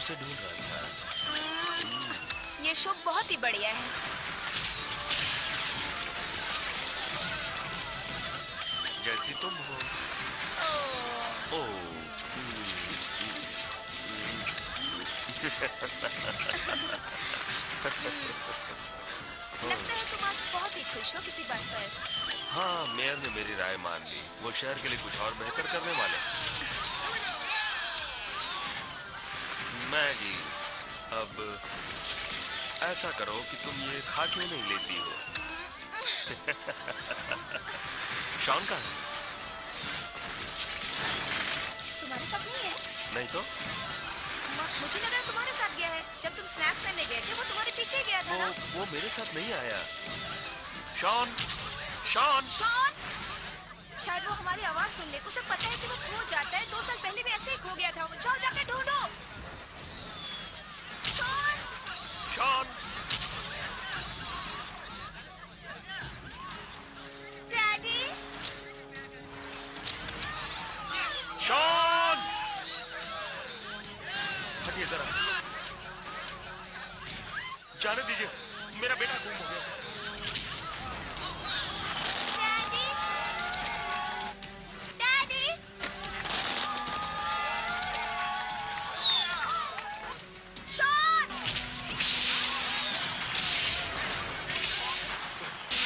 से ढूंढ रहा था। ये शो बहुत ही बढ़िया है। जैसी तुम हो। ओह। लगता है तुम आज बहुत ही खुश हो किसी बात पर। हाँ, मेयर ने मेरी राय मान ली। वो शहर के लिए कुछ और बेहतर करने वाले। मैगी, अब ऐसा करो कि तुम ये खा क्यों नहीं लेती हो? शॉन कहाँ है? तुम्हारे साथ नहीं है? नहीं तो? मुझे लगा तुम्हारे साथ गया है। जब तुम स्नैक्स लेने गए थे वो तुम्हारे पीछे ही गया था ना? वो मेरे साथ नहीं आया। Shawn, Shawn, Shawn! शायद वो हमारी आवाज सुन ले। उसे पता है कि वो खो जाता है। 2 साल पहले भी ऐसे ही खो गया था। जाओ जाके ढूंढो। शॉन! शॉन! डैडी! शॉन! हटिए जरा। जाने दीजिए, मेरा बेटा गुम हो गया। डैडी! डैडी! शॉन!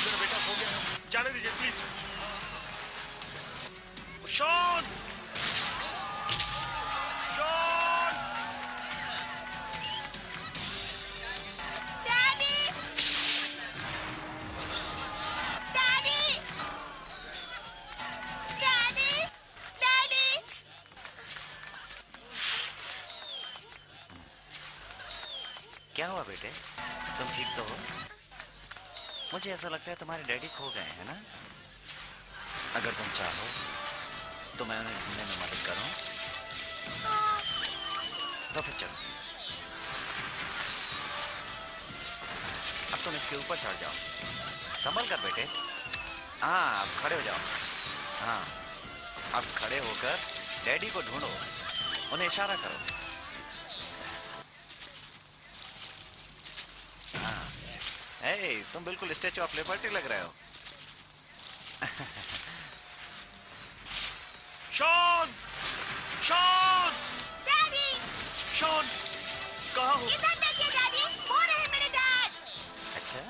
मेरा बेटा खो गया। जाने दीजिए please. Shawn! Shawn! Daddy! Daddy! Daddy! Daddy! क्या हुआ बेटे, तुम ठीक तो हो? मुझे ऐसा लगता है तुम्हारे डैडी खो गए हैं ना? अगर तुम चाहो तो मैं उन्हें ढूंढने में मदद करूं? तो फिर चलो। अब तुम इसके ऊपर चढ़ जाओ। संभल कर बेटे। हाँ, अब खड़े हो जाओ। हाँ, अब खड़े होकर डैडी को ढूंढो। उन्हें इशारा करो। हे, तुम बिल्कुल स्टैचू ऑफ लिबर्टी लग रहे हो। शॉन! शॉन! डैडी! शॉन! कहाँ हो? इधर देखिए डैडी, वो रहे मेरे डैड। अच्छा,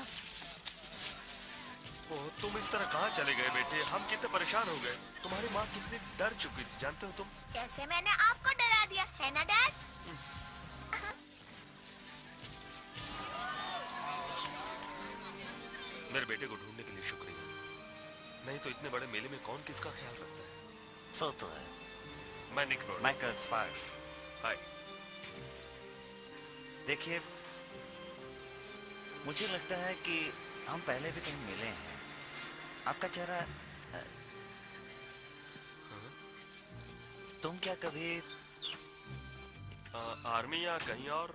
ओह, तुम इस तरह कहाँ चले गए बेटे? हम कितने परेशान हो गए। तुम्हारी माँ कितनी डर चुकी थी, जानते हो तुम? जैसे मैंने आपको डरा दिया है ना डैड? मेरे बेटे को ढूंढने के लिए शुक्रिया। नहीं तो इतने बड़े मेले में कौन किसका ख्याल रखता है? सो तो है। मैं Nick Road. Michael Sparks. Hi. देखिए, मुझे लगता है कि हम पहले भी कहीं मिले हैं। आपका चेहरा तुम क्या कभी आर्मी या कहीं और?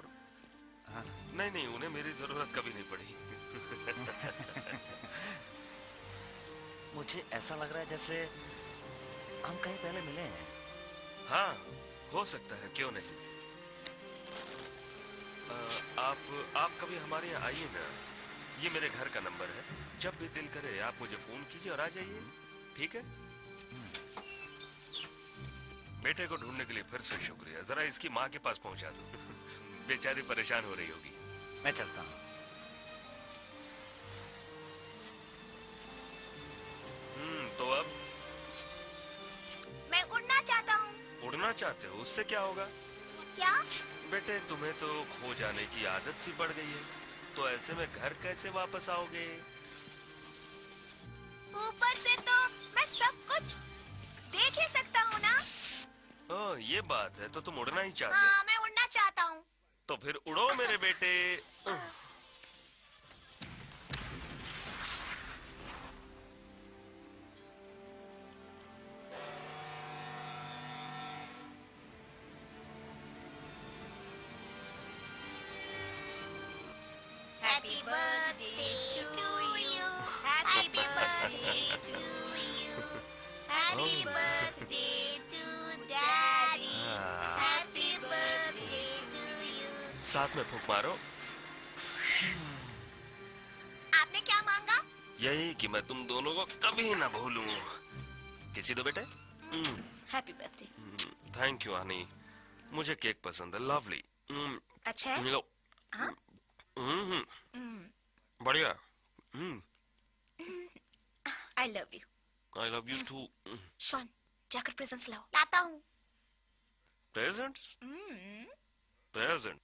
हाँ? नहीं नहीं, उन्हें मेरी जरूरत कभी नहीं पड़ी। मुझे ऐसा लग रहा है जैसे हम कहीं पहले मिले हैं। हाँ, हो सकता है, क्यों नहीं। आप कभी हमारे यहाँ आइए ना। ये मेरे घर का नंबर है। जब भी दिल करे आप मुझे फोन कीजिए और आ जाइए, ठीक है? बेटे को ढूंढने के लिए फिर से शुक्रिया। जरा इसकी माँ के पास पहुंचा दो। बेचारी परेशान हो रही होगी। मैं चलता हूँ। तो अब मैं उड़ना चाहता हूँ। उड़ना चाहते हो? उससे क्या होगा? क्या? बेटे, तुम्हें तो खो जाने की आदत सी पड़ गई है। तो ऐसे में घर कैसे वापस आओगे? ऊपर से तो मैं सब कुछ देख ही सकता हूँ ना? ओह, ये बात है। तो तुम उड़ना ही चाहते हो? हाँ, मैं उड़ना चाहता हूँ। तो फिर उड़ो मेरे बेटे। Happy birthday to you. Happy birthday to you. Happy birthday to Daddy. Happy birthday to साथ में फूंक मारो। आपने क्या मांगा? यही कि मैं तुम दोनों को कभी ना भूलूं। किसी दो बेटे। Happy birthday. Thank you Honey, मुझे केक पसंद है। लवली। अच्छा है? लो। हाँ? बढ़िया। I love you. I love you too. Shawn, जाकर प्रेजेंट्स लाओ। लाता हूँ। प्रेजेंट? प्रेजेंट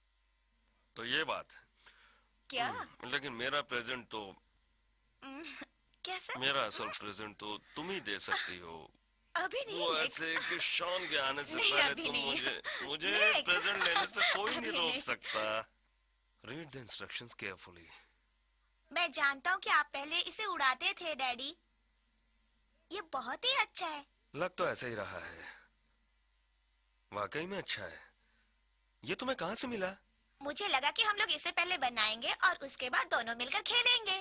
तो ये बात है। क्या? लेकिन मेरा प्रेजेंट तो कैसे? मेरा असल प्रेजेंट तो तुम ही दे सकती हो। अभी नहीं। वो ऐसे कि शॉन के आने से नहीं, पहले अभी तुम नहीं। मुझे नहीं, प्रेजेंट लेने से कोई अभी नहीं रोक नहीं। सकता। Read the instructions carefully. मैं जानता हूँ कि आप पहले इसे उड़ाते थे डैडी। ये बहुत ही अच्छा है। लग तो ऐसा ही रहा है। वाकई में अच्छा है। ये तुम्हें कहाँ से मिला? मुझे लगा कि हम लोग इसे पहले बनाएंगे और उसके बाद दोनों मिलकर खेलेंगे।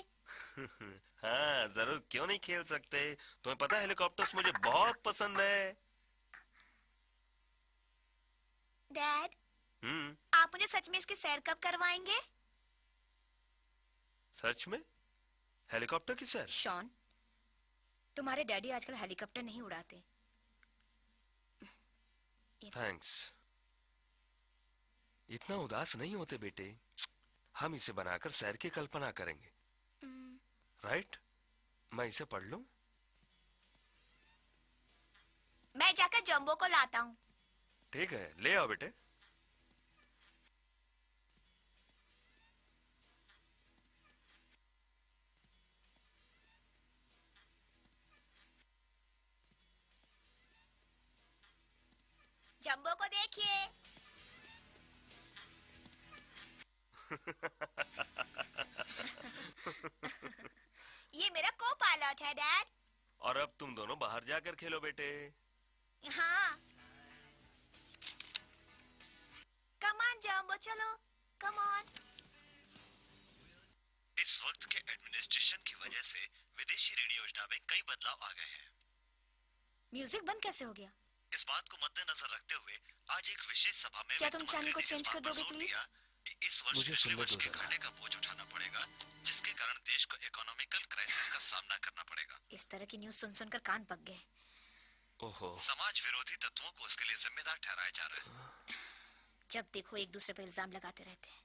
हाँ जरूर, क्यों नहीं खेल सकते। तुम्हें पता है हेलीकॉप्टर्स मुझे बहुत पसंद है। डैड, आप मुझे सच में इसकी सैर कब करवाएंगे? सच में? हेलीकॉप्टर की सैर? शॉन, तुम्हारे डैडी आजकल हेलीकॉप्टर नहीं उड़ाते। थैंक्स। इतना उदास नहीं होते बेटे। हम इसे बनाकर सैर की कल्पना करेंगे। राइट? मैं इसे पढ़ लूं? मैं जाकर जंबो को लाता हूँ। ठीक है, ले आओ बेटे। जंबो को देखिए। ये मेरा को पायलट है डैड। और अब तुम दोनों बाहर जाकर खेलो बेटे। हाँ। कम ऑन जंबो, चलो। Come on. इस वक्त के एडमिनिस्ट्रेशन की वजह से विदेशी ऋण योजना में कई बदलाव आ गए हैं। म्यूजिक बंद कैसे हो गया? इस बात को मद्देनजर रखते हुए आज एक विशेष सभा में क्या तुम चैनल को चेंज कर दोगे प्लीज? इस वर्ष मुझे पिछले सुनने वर्ष दो के जरा। घाटे का बोझ उठाना पड़ेगा, जिसके कारण देश को इकोनॉमिकल क्राइसिस का सामना करना पड़ेगा। इस तरह की न्यूज़ सुन सुनकर कान पक गए। ओहो। समाज विरोधी तत्वों को उसके लिए जिम्मेदार ठहराया जा रहा है। जब देखो एक दूसरे पर इल्जाम लगाते रहते हैं।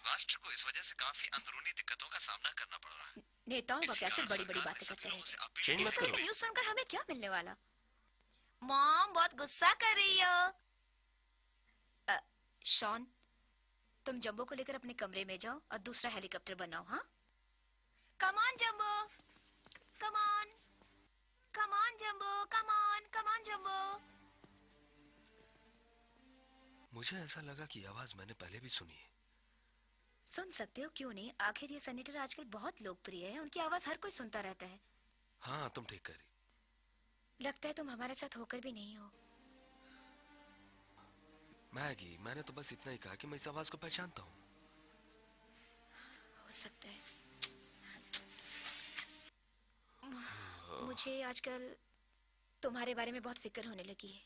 राष्ट्र को इस वजह से काफी अंदरूनी दिक्कतों का सामना करना पड़ रहा है। नेताओं का इसी कैसे कारण बड़ी बड़ी सरकार ने बातें सभी करते लोगों से रहते अपील चेंज की हैं। मत इस तरह करो। की न्यूज़ सुनकर हमें क्या मिलने वाला? मॉम बहुत गुस्सा कर रही हो। शॉन, तुम जंबो को लेकर अपने कमरे में जाओ और दूसरा हेलीकॉप्टर बनाओ। हाँ, come on jumbo, come on, come on jumbo, come on, come on jumbo. मुझे ऐसा लगा कि आवाज मैंने पहले भी सुनी है। सुन सकते हो, क्यों नहीं? आखिर ये सेनेटर आजकल बहुत लोकप्रिय है, उनकी आवाज हर कोई सुनता रहता है। हाँ तुम ठीक करी। लगता है तुम हमारे साथ होकर भी नहीं हो। मैगी, मैंने तो बस इतना ही कहा कि मैं इस आवाज को पहचानता हूँ। हो सकता है। मुझे आजकल तुम्हारे बारे में बहुत फिक्र होने लगी है।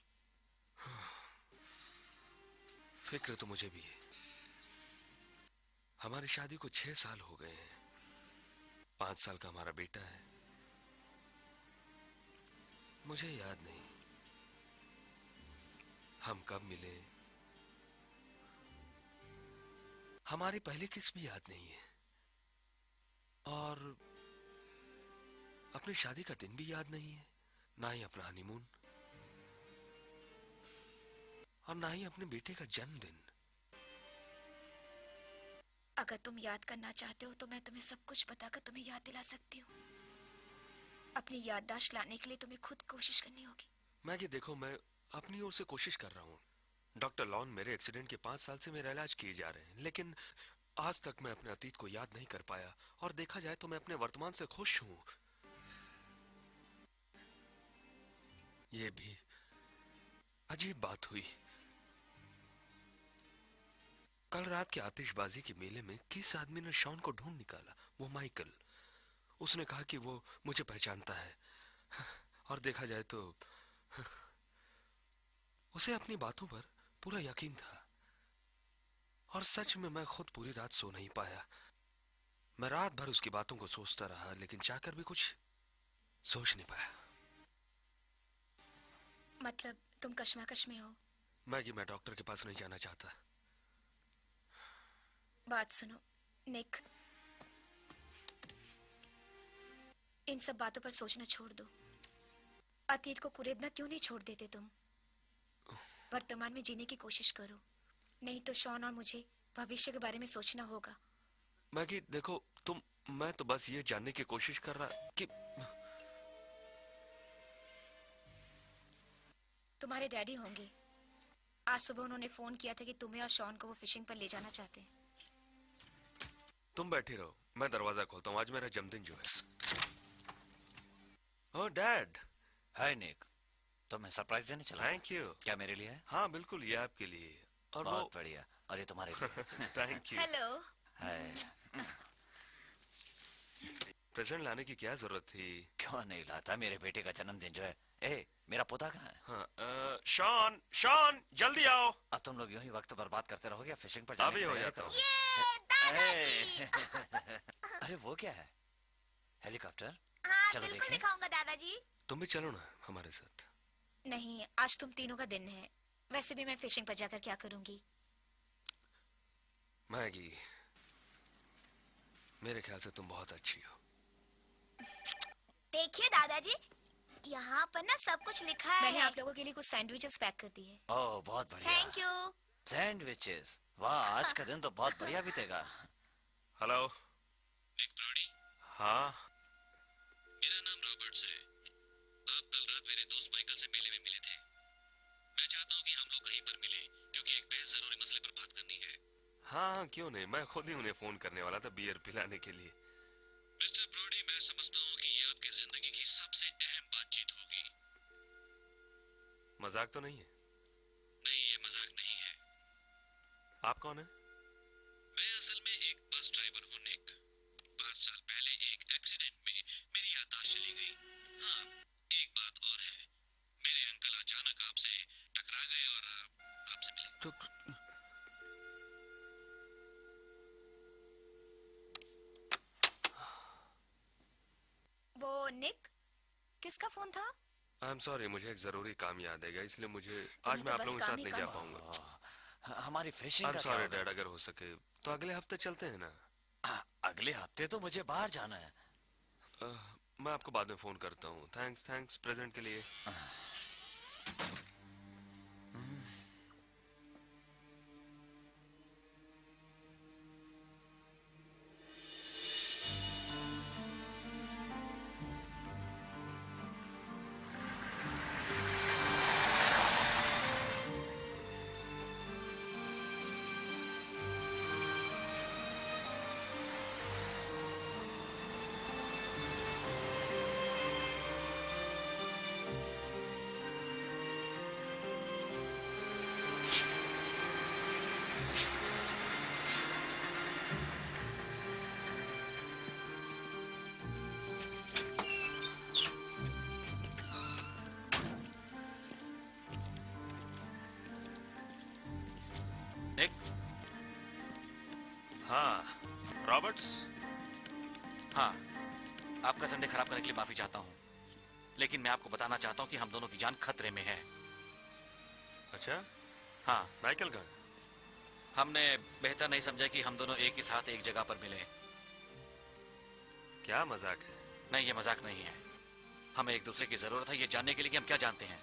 फिक्र तो मुझे भी है। हमारी शादी को 6 साल हो गए हैं। 5 साल का हमारा बेटा है। मुझे याद नहीं हम कब मिले। हमारी पहली किस भी याद नहीं है। और अपनी शादी का दिन भी याद नहीं है, ना ही अपना हनीमून, और ना ही अपने बेटे का जन्मदिन। अगर तुम याद करना चाहते हो तो मैं तुम्हें सब कुछ बताकर तुम्हें याद दिला सकती हूँ। अपनी याददाश्त लाने के लिए तुम्हें खुद कोशिश करनी होगी। मैगी देखो, मैं अपनी ओर से कोशिश कर रहा हूँ। डॉक्टर लॉन मेरे एक्सीडेंट के 5 साल से मेरा इलाज किए जा रहे हैं, लेकिन आज तक मैं अपने अतीत को याद नहीं कर पाया। और देखा जाए तो मैं अपने वर्तमान से खुश हूँ। ये भी अजीब बात हुई। कल रात के आतिशबाजी के मेले में किस आदमी ने शॉन को ढूंढ निकाला? वो माइकल। उसने कहा कि वो मुझे पहचानता है, और देखा जाए तो उसे अपनी बातों पर पूरा यकीन था। और सच में मैं खुद पूरी रात सो नहीं पाया। मैं रात भर उसकी बातों को सोचता रहा, लेकिन चाहकर भी कुछ सोच नहीं पाया। मतलब तुम कश्मकश में हो? मैगी, मैं डॉक्टर के पास नहीं जाना चाहता। बात सुनो निक, इन सब बातों पर सोचना छोड़ दो। अतीत को कुरेदना क्यों नहीं छोड़ देते तुम? वर्तमान में जीने की कोशिश करो, नहीं तो शॉन और मुझे भविष्य के बारे में सोचना होगा। मैगी देखो, मैं तो बस ये जानने की कोशिश कर रहा कि तुम्हारे डैडी होंगे। आज सुबह उन्होंने फोन किया था कि तुम्हें और शॉन को वो फिशिंग पर ले जाना चाहते हैं। तुम बैठे रहो, मैं दरवाजा खोलता हूँ। आज मेरा जन्मदिन जो है। ओह डैड। हाय निक, तो मैं सरप्राइज देने चला। Thank you. क्या मेरे लिए है? हाँ बिल्कुल, ये आपके लिए। और बहुत बढ़िया। और ये तुम्हारे लिए। Thank you. Hello. Hi. Present लाने की क्या जरूरत थी? क्यों नहीं लाता? मेरे बेटे का जन्मदिन जो है। ए, मेरा पोता कहाँ है? हाँ, शॉन शॉन जल्दी आओ। अब तुम लोग यूं ही वक्त बर्बाद करते रहोगे या फिशिंग पर जाने अभी की हो तैयारी जाता हूँ। करोगे? अरे वो क्या है? हेलीकॉप्टर? हाँ चलो बिल्कुल देखें। दिखाऊंगा दादाजी। तुम भी चलो ना हमारे साथ। नहीं, आज तुम तीनों का दिन है। वैसे भी मैं फिशिंग पर जाकर क्या करूंगी? मैगी, मेरे ख्याल से तुम बहुत अच्छी हो। देखिए दादाजी, यहाँ पर ना सब कुछ लिखा है। मैंने आप लोगों के लिए कुछ सैंडविचेस पैक कर दिए। ओह बहुत बढ़िया। Thank you. सैंडविचेस, वाह आज का दिन तो बहुत बढ़िया बीतेगा। हेलो। हाँ मेरा नाम रॉबर्ट्स है। आप कल रात मेरे दोस्त माइकल से मेले में मिले थे। मैं चाहता हूँ कि हम लोग कहीं पर मिलें, क्योंकि एक बेहद जरूरी मसले पर बात करनी है। हाँ, क्यों नहीं, मैं खुद ही उन्हें फोन करने वाला था बियर पिलाने के लिए। मिस्टर ब्रॉडी, मैं समझता हूँ कि ये आपकी जिंदगी की सबसे अहम बातचीत होगी। मजाक तो नहीं है? नहीं, ये मजाक नहीं है। आप कौन है? मैं असल में एक बस ड्राइवर हूँ निक। 5 साल पहले एक एक्सीडेंट में मेरी याददाश्त चली गई। हाँ, एक बात और है, मेरे अंकल अचानक आपसे टकरा गए और आपसे मिले। तो वो निक, किसका फोन था? आई एम सॉरी, मुझे एक जरूरी काम याद है, इसलिए मुझे आज तो मैं आप बस लोगों के काम साथ ही नहीं काम। जा पाऊंगा। हमारी फिशिंग आई एम का क्या सॉरी होगा? डैड, अगर हो सके तो अगले हफ्ते चलते हैं ना। अगले हफ्ते तो मुझे बाहर जाना है। मैं आपको बाद में फोन करता हूँ। थैंक्स प्रेजेंट के लिए। निक, हाँ रॉबर्ट्स। हाँ, आपका संडे खराब करने के लिए माफी चाहता हूँ, लेकिन मैं आपको बताना चाहता हूँ कि हम दोनों की जान खतरे में है। अच्छा, हाँ, माइकल कहाँ? हमने बेहतर नहीं समझा कि हम दोनों एक ही साथ एक जगह पर मिले। क्या मजाक है? नहीं, ये मजाक नहीं है। हमें एक दूसरे की जरूरत है ये जानने के लिए कि हम क्या जानते हैं।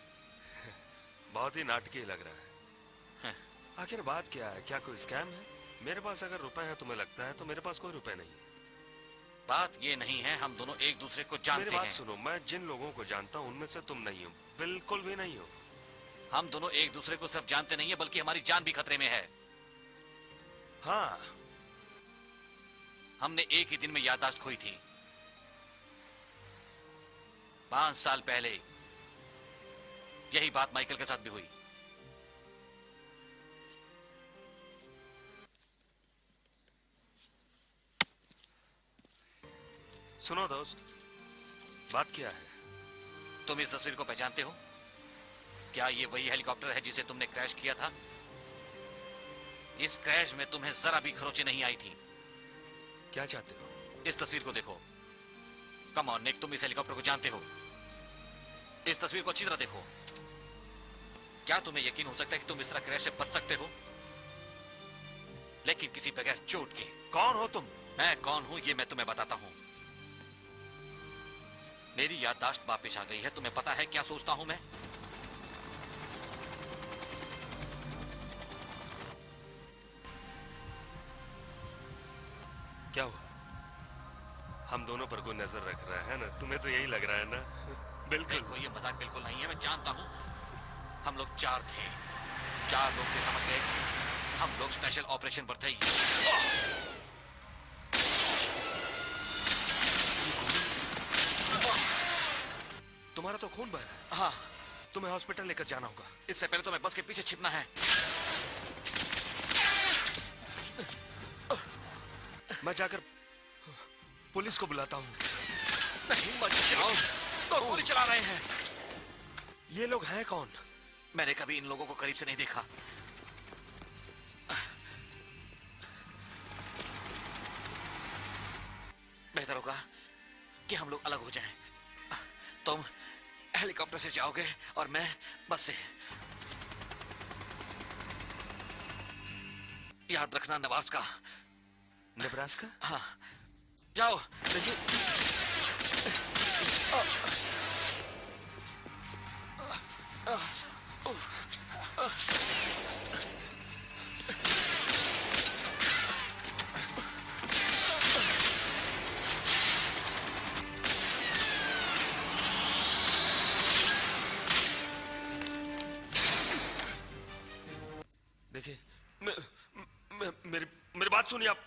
बहुत ही नाटकीय लग रहा है। आखिर बात क्या है? क्या कोई स्कैम है? मेरे पास अगर रुपए हैं तुम्हें लगता है, तो मेरे पास कोई रुपए नहीं है। बात ये नहीं है, हम दोनों एक दूसरे को जानते मेरी बात हैं। सुनो, मैं जिन लोगों को जानता हूँ उनमें से तुम नहीं हो, बिल्कुल भी नहीं हो। हम दोनों एक दूसरे को सिर्फ जानते नहीं है, बल्कि हमारी जान भी खतरे में है। हाँ, हमने एक ही दिन में याददाश्त खोई थी 5 साल पहले। यही बात माइकल के साथ भी हुई। सुनो दोस्त, बात क्या है? तुम इस तस्वीर को पहचानते हो? क्या ये वही हेलीकॉप्टर है जिसे तुमने क्रैश किया था? इस क्रैश में तुम्हें जरा भी खरोचे नहीं आई थी। क्या चाहते हो? इस तस्वीर को देखो। कम ऑन निक, तुम इस हेलीकॉप्टर को जानते हो। इस तस्वीर को अच्छी तरह देखो। क्या तुम्हें यकीन हो सकता है कि तुम इस तरह क्रैश से बच सकते हो, लेकिन किसी बगैर चोट के? कौन हो तुम? मैं कौन हूं ये मैं तुम्हें बताता हूं। मेरी याददाश्त वापिस आ गई है। तुम्हें पता है क्या सोचता हूं मैं? क्या हुआ? हम दोनों पर कोई नजर रख रहा है ना? तुम्हें तो यही लग रहा है ना? बिल्कुल। देखो, ये मजाक बिल्कुल नहीं है, मैं जानता हूं। हम लोग 4 थे, 4 लोग थे, समझ गए? हम लोग स्पेशल ऑपरेशन पर थे। तुम्हारा तो खून बह रहा है। हाँ, तुम्हें हॉस्पिटल लेकर जाना होगा। इससे पहले तो मैं बस के पीछे छिपना है। मैं जाकर पुलिस को बुलाता हूँ। नहीं, मत जाओ, तो गोली चला रहे हैं। ये लोग हैं कौन? मैंने कभी इन लोगों को करीब से नहीं देखा। बेहतर होगा कि हम लोग अलग हो जाएं। तुम हेलीकॉप्टर से जाओगे और मैं बस से। याद रखना, नवाज़ का। नेब्रास्का? हाँ, जाओ। देखिए, मेरी मेरी बात सुनिए आप।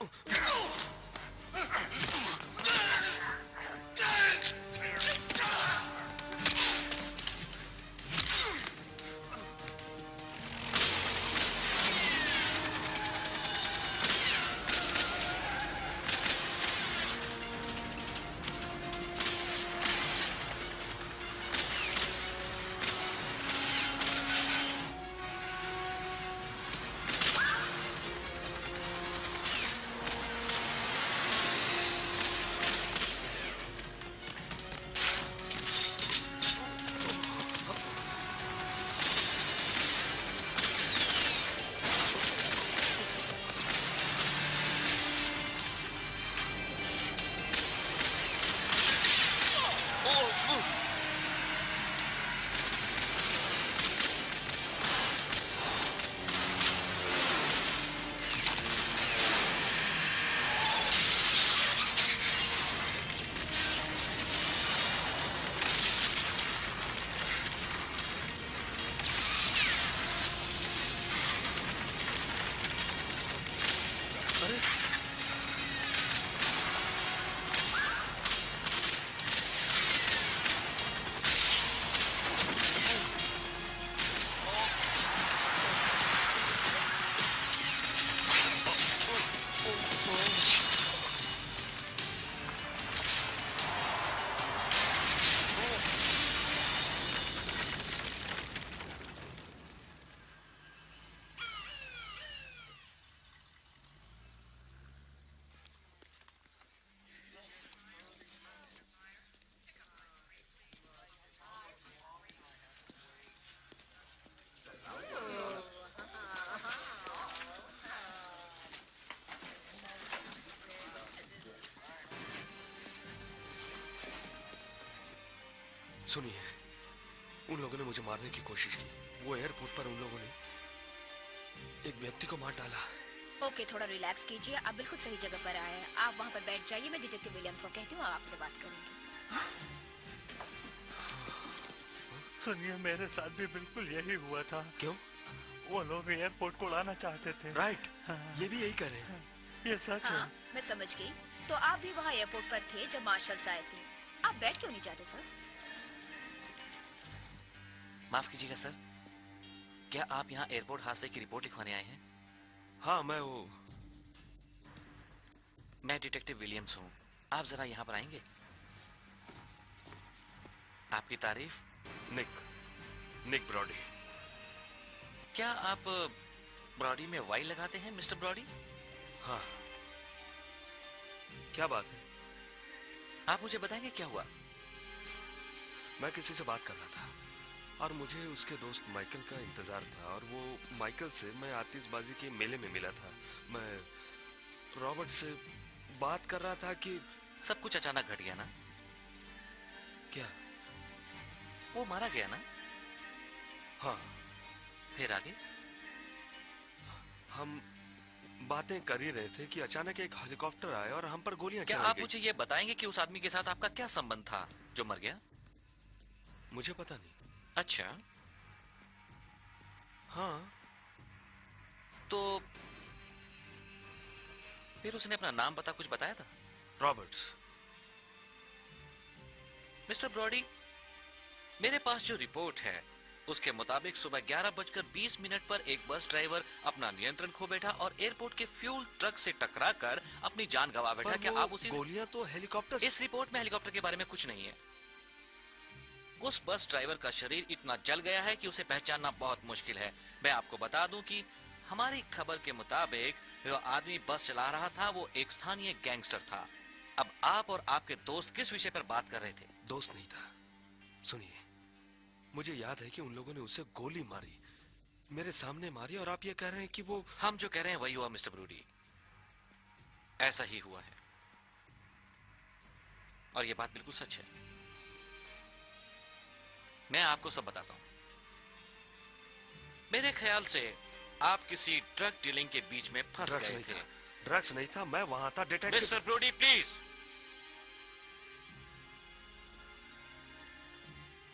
सुनिए, उन लोगों ने मुझे मारने की कोशिश की। वो एयरपोर्ट पर उन लोगों ने एक व्यक्ति को मार डाला। ओके, थोड़ा रिलैक्स कीजिए। आप बिल्कुल सही जगह पर आए हैं। आप वहाँ पर बैठ जाइए। मैं डिटेक्टिव विलियम्स को कहती हूँ, आपसे बात करेंगे। सुनिए, मेरे साथ भी बिल्कुल यही हुआ था। क्यों? वो लोग एयरपोर्ट को उड़ाना चाहते थे। राइट, हाँ। ये भी यही कर रहे हैं। ये सच हाँ, है। मैं समझ गई। तो आप भी वहाँ एयरपोर्ट पर थे जब मार्शल्स आए थे। आप बैठ क्यों नहीं जाते सर? माफ कीजिएगा सर, क्या आप यहाँ एयरपोर्ट हादसे की रिपोर्ट लिखवाने आए हैं? हाँ, मैं डिटेक्टिव विलियम्स हूँ। आप जरा यहाँ पर आएंगे? आपकी तारीफ। निक ब्रॉडी। क्या आप ब्रॉडी में वाई लगाते हैं मिस्टर ब्रॉडी? हाँ, क्या बात है? आप मुझे बताएंगे क्या हुआ? मैं किसी से बात कर रहा था और मुझे उसके दोस्त माइकल का इंतजार था और वो माइकल से मैं आतिशबाजी के मेले में मिला था। मैं रॉबर्ट से बात कर रहा था कि सब कुछ अचानक घट गया ना? क्या? वो मारा गया ना? हाँ, फिर आगे? हम बातें कर ही रहे थे कि अचानक एक हेलीकॉप्टर आया और हम पर गोलियां क्या चलाई आप गई। मुझे ये बताएंगे कि उस आदमी के साथ आपका क्या संबंध था जो मर गया? मुझे पता नहीं। अच्छा, हाँ, तो फिर उसने अपना नाम पता कुछ बताया था? रॉबर्ट्स। मिस्टर ब्रॉडी, मेरे पास जो रिपोर्ट है उसके मुताबिक सुबह 11:20 पर एक बस ड्राइवर अपना नियंत्रण खो बैठा और एयरपोर्ट के फ्यूल ट्रक से टकराकर अपनी जान गंवा बैठा। पर क्या वो आप उसी गोलियां तो हेलीकॉप्टर इस रिपोर्ट में हेलीकॉप्टर के बारे में कुछ नहीं है। उस बस ड्राइवर का शरीर इतना जल गया है कि उसे पहचानना बहुत मुश्किल है। मैं आपको बता दूं कि हमारी खबर के मुताबिक जो आदमी बस चला रहा था वो एक स्थानीय गैंगस्टर था। अब आप और आपके दोस्त किस विषय पर बात कर रहे थे? दोस्त नहीं था। सुनिए, मुझे याद है कि उन लोगों ने उसे गोली मारी, मेरे सामने मारी, और आप ये कह रहे हैं कि वो... हम जो कह रहे हैं वही हुआ मिस्टर ब्रूडी, ऐसा ही हुआ है और ये बात बिल्कुल सच है। मैं आपको सब बताता हूं। मेरे ख्याल से आप किसी ड्रग डीलिंग के बीच में फंस ड्रग्स गए नहीं थे। था, ड्रग्स नहीं था, मैं वहां था डिटेक्टिव। मिस्टर ब्रूडी प्लीज,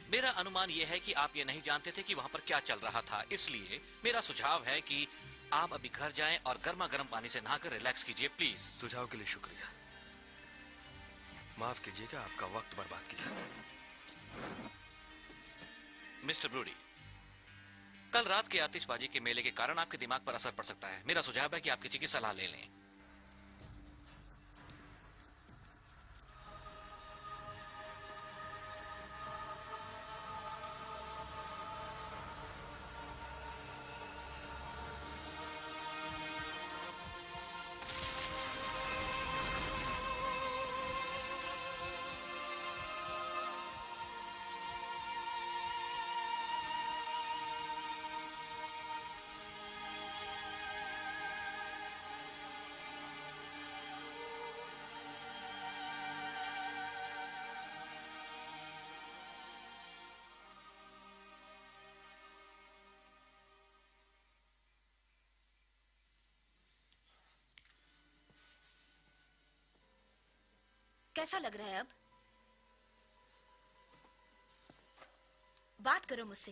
मेरा अनुमान यह है कि आप ये नहीं जानते थे कि वहां पर क्या चल रहा था, इसलिए मेरा सुझाव है कि आप अभी घर जाएं और गर्मा गर्म पानी से नहाकर रिलैक्स कीजिए प्लीज। सुझाव के लिए शुक्रिया। माफ कीजिएगा, आपका वक्त बर्बाद किया। मिस्टर ब्रूडी, कल रात के आतिशबाजी के मेले के कारण आपके दिमाग पर असर पड़ सकता है। मेरा सुझाव है कि आप किसी की सलाह ले लें। कैसा लग रहा है अब? बात करो मुझसे।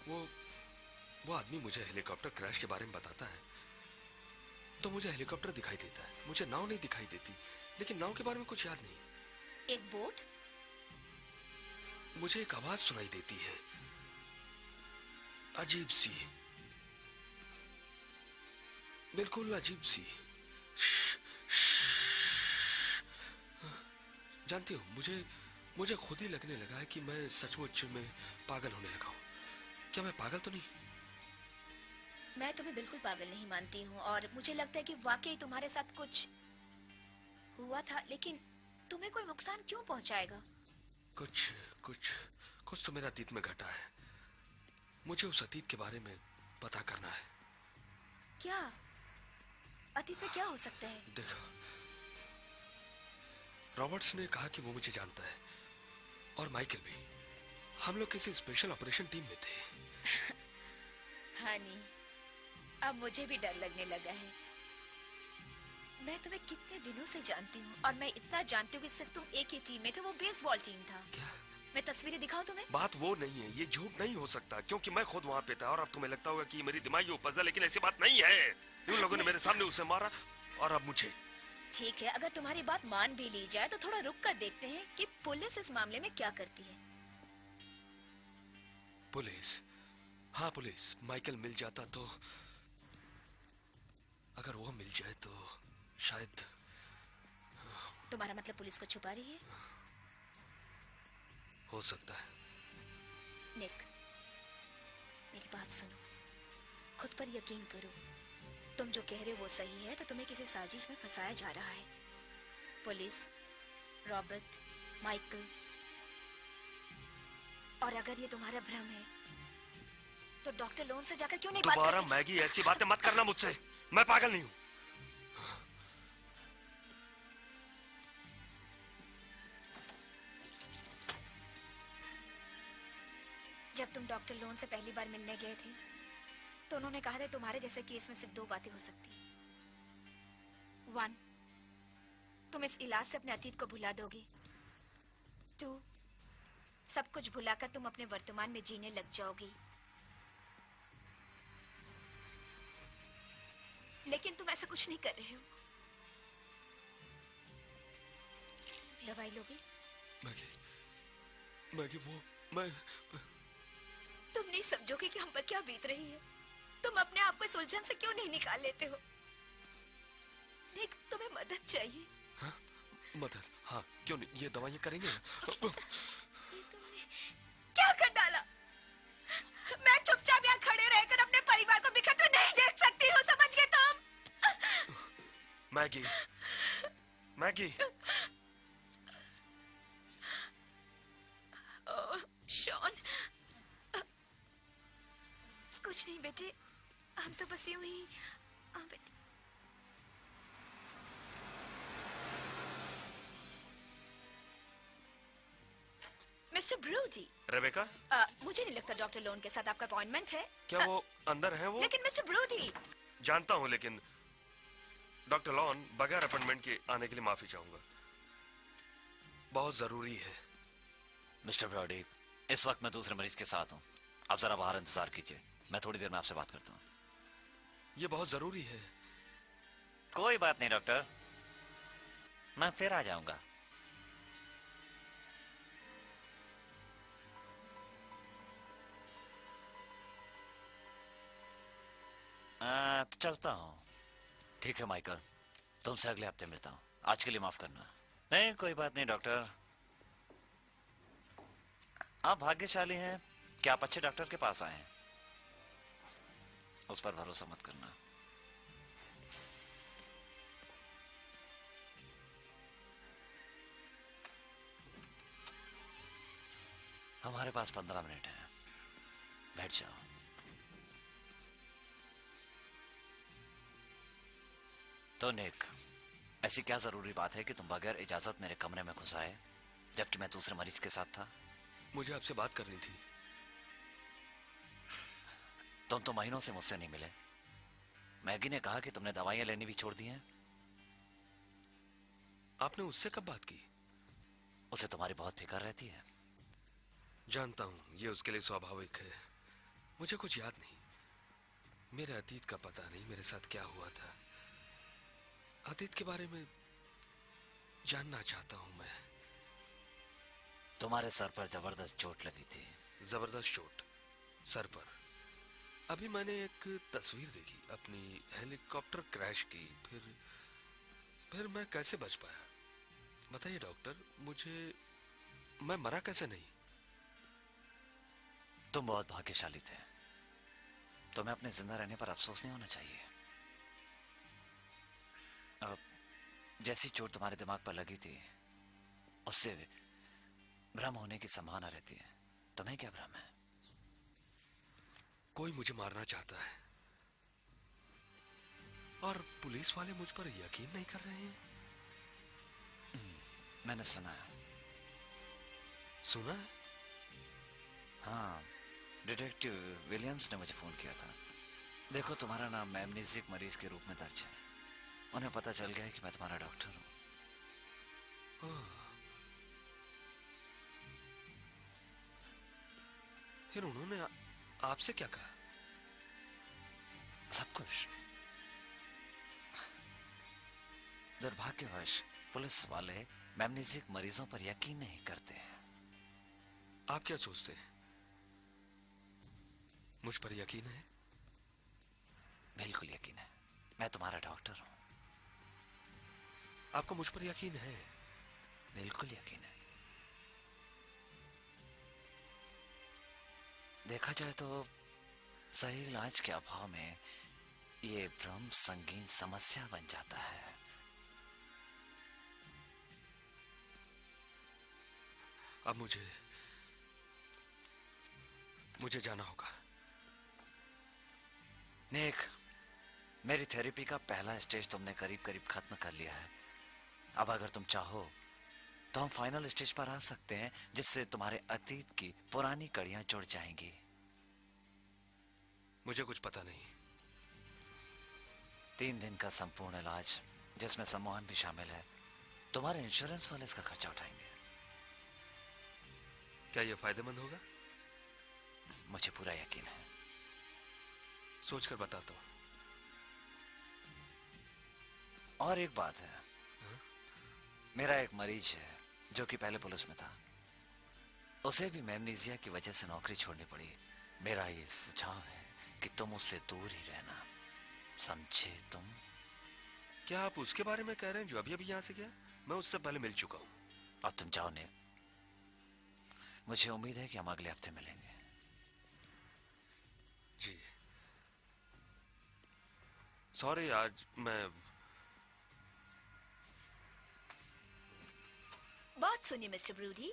वो आदमी मुझे हेलीकॉप्टर क्रैश के बारे में बताता है तो मुझे हेलीकॉप्टर दिखाई देता है, मुझे नाव नहीं दिखाई देती, लेकिन नाव के बारे में कुछ याद नहीं। एक बोट? मुझे एक आवाज सुनाई देती है, अजीब सी, बिल्कुल अजीब सी। जानती हो, मुझे खुद ही लगने लगा है कि मैं सचमुच में पागल होने लगा हूं। क्या मैं पागल तो नहीं? मैं तुम्हें बिल्कुल पागल नहीं मानती हूँ और मुझे लगता है कि वाकई तुम्हारे साथ कुछ हुआ था, लेकिन तुम्हें कोई नुकसान क्यों पहुंचाएगा? कुछ तो मेरा अतीत में घटा है। मुझे उस अतीत के बारे में पता करना है। क्या अतीत में क्या हो सकता है? देखो, रॉबर्ट्स ने कहा कि वो मुझे जानता है और माइकल भी। हम लोग किसी स्पेशल ऑपरेशन टीम में थे। हनी, अब मुझे भी डर लगने लगा है। मैं तुम्हें कितने दिनों से जानती हूँ और मैं इतना जानती हूँ कि सिर्फ तुम एक ही टीम में थे, वो बेसबॉल टीम था। क्या? मैं तस्वीरें दिखाऊं तुम्हें? बात वो नहीं है, ये झूठ नहीं हो सकता क्योंकि मैं खुद वहां पे था और अब तुम्हें लगता होगा कि ये मेरी दिमागी उपज है, लेकिन ऐसी बात नहीं है। उन लोगों ने मेरे सामने उसे मारा और अब मुझे। ठीक है, अगर तुम्हारी बात मान भी ली जाए तो थोड़ा रुक कर देखते हैं कि पुलिस इस मामले में क्या करती है। पुलिस? हाँ, पुलिस। माइकल मिल जाता तो, अगर वो मिल जाए तो शायद। तुम्हारा मतलब पुलिस को छुपा रही है? हो सकता है। निक, मेरी बात सुनो, खुद पर यकीन करो। तुम जो कह रहे हो वो सही है तो तुम्हें किसी साजिश में फंसाया जा रहा है। Police, Robert, Michael. और अगर ये तुम्हारा भ्रम है तो डॉक्टर लोन से जाकर क्यों नहीं बात दोबारा करती? मैगी ऐसी बातें मत करना मुझसे। मैं पागल नहीं हूं। जब तुम डॉक्टर लोन से पहली बार मिलने गए थे तो उन्होंने कहा था तुम्हारे जैसे केस में सिर्फ दो बातें हो सकती। 1, तुम इस इलाज से अपने अतीत को भुला दोगे। 2, सब कुछ भुलाकर तुम अपने वर्तमान में जीने लग जाओगी। लेकिन तुम ऐसा कुछ नहीं कर रहे हो। दवाई लोगे? मैगी, मैगी वो मैं तुम नहीं समझोगे कि हम पर क्या बीत रही है। तुम अपने आप को इस उलझन से क्यों नहीं निकाल लेते हो? देख, तुम्हें मदद चाहिए। हाँ? मदद? हाँ, क्यों नहीं, ये दवाइयाँ करेंगे ना। ये तुमने क्या कर डाला? मैं चुपचाप यहाँ खड़े रहकर अपने परिवार को बिखरते हुए नहीं देख सकती हूँ, समझ गए तुम? Maggie, Maggie. Oh, Shawn. कुछ नहीं बेटे, हम तो बस यूं ही। हाँ बेटे। Mister broody. रेबेका, मुझे नहीं लगता डॉक्टर लोन के साथ आपका अपॉइंटमेंट है। क्या वो अंदर है वो? लेकिन मिस्टर ब्रूडी। जानता हूँ, लेकिन डॉक्टर लॉन, बगैर अपॉइंटमेंट के आने के लिए माफी चाहूंगा। बहुत जरूरी है। मिस्टर ब्रॉडी, इस वक्त मैं दूसरे मरीज के साथ हूँ। आप जरा बाहर इंतजार कीजिए, मैं थोड़ी देर में आपसे बात करता हूँ। ये बहुत जरूरी है। कोई बात नहीं डॉक्टर, मैं फिर आ जाऊंगा। तो चलता हूँ। ठीक है माइकल, तुमसे अगले हफ्ते मिलता हूँ। आज के लिए माफ करना। नहीं, कोई बात नहीं डॉक्टर। आप भाग्यशाली हैं कि आप अच्छे डॉक्टर के पास आए हैं। उस पर भरोसा मत करना। हमारे पास 15 मिनट हैं, बैठ जाओ। तो निक, ऐसी क्या जरूरी बात है कि तुम बगैर इजाजत मेरे कमरे में घुस आए जबकि मैं दूसरे मरीज के साथ था? मुझे आपसे बात करनी थी। तुम तो महीनों से मुझसे नहीं मिले। मैगी ने कहा कि तुमने दवाइयां लेनी भी छोड़ दी हैं। आपने उससे कब बात की? उसे तुम्हारी बहुत फिक्र रहती है। जानता हूँ, ये उसके लिए स्वाभाविक है। मुझे कुछ याद नहीं। मेरे अतीत का पता नहीं, मेरे साथ क्या हुआ था। अतीत के बारे में जानना चाहता हूँ मैं। तुम्हारे सर पर जबरदस्त चोट लगी थी। जबरदस्त चोट सर पर? अभी मैंने एक तस्वीर देखी अपनी हेलीकॉप्टर क्रैश की। फिर मैं कैसे बच पाया? बताइए डॉक्टर, मैं मरा कैसे नहीं? तुम बहुत भाग्यशाली थे। तुम्हें अपने जिंदा रहने पर अफसोस नहीं होना चाहिए। अब जैसी चोट तुम्हारे दिमाग पर लगी थी, उससे भ्रम होने की संभावना रहती है। तुम्हें क्या भ्रम है? कोई मुझे मारना चाहता है और पुलिस वाले मुझ पर यकीन नहीं कर रहे हैं। मैंने सुना है। सुना है? हाँ, डिटेक्टिव विलियम्स ने मुझे फोन किया था। देखो, तुम्हारा नाम एमनीसिक मरीज के रूप में दर्ज है। उन्हें पता चल गया है कि मैं तुम्हारा डॉक्टर हूँ। फिर उन्होंने आपसे क्या कहा? सब कुछ। दुर्भाग्यवश पुलिस वाले एमनीसिक मरीजों पर यकीन नहीं करते हैं। आप क्या सोचते हैं? मुझ पर यकीन है? बिल्कुल यकीन है। मैं तुम्हारा डॉक्टर हूँ। आपको मुझ पर यकीन है? बिल्कुल यकीन है। देखा जाए तो सही इलाज के अभाव में ये भ्रम संगीन समस्या बन जाता है। अब मुझे जाना होगा। निक, मेरी थेरेपी का पहला स्टेज तुमने करीब करीब खत्म कर लिया है। अब अगर तुम चाहो तो हम फाइनल स्टेज पर आ सकते हैं, जिससे तुम्हारे अतीत की पुरानी कड़ियां जुड़ जाएंगी। मुझे कुछ पता नहीं। 3 दिन का संपूर्ण इलाज, जिसमें सम्मोहन भी शामिल है, तुम्हारे इंश्योरेंस वाले इसका खर्चा उठाएंगे। क्या यह फायदेमंद होगा? मुझे पूरा यकीन है। सोचकर बताता हूँ। और एक बात है, मेरा एक मरीज है जो कि पहले पुलिस में था। उसे भी मेमनीजिया की वजह से नौकरी छोड़नी पड़ी। मेरा ये सुझाव है कि तुम उससे दूर ही रहना, समझे तुम? क्या आप उसके बारे में कह रहे हैं जो अभी अभी यहाँ से गया? मैं उससे पहले मिल चुका हूँ। अब तुम जाओ ने, मुझे उम्मीद है कि हम अगले हफ्ते मिलेंगे। जी सॉरी, आज मैं बात सुनिए मिस्टर ब्रूडी।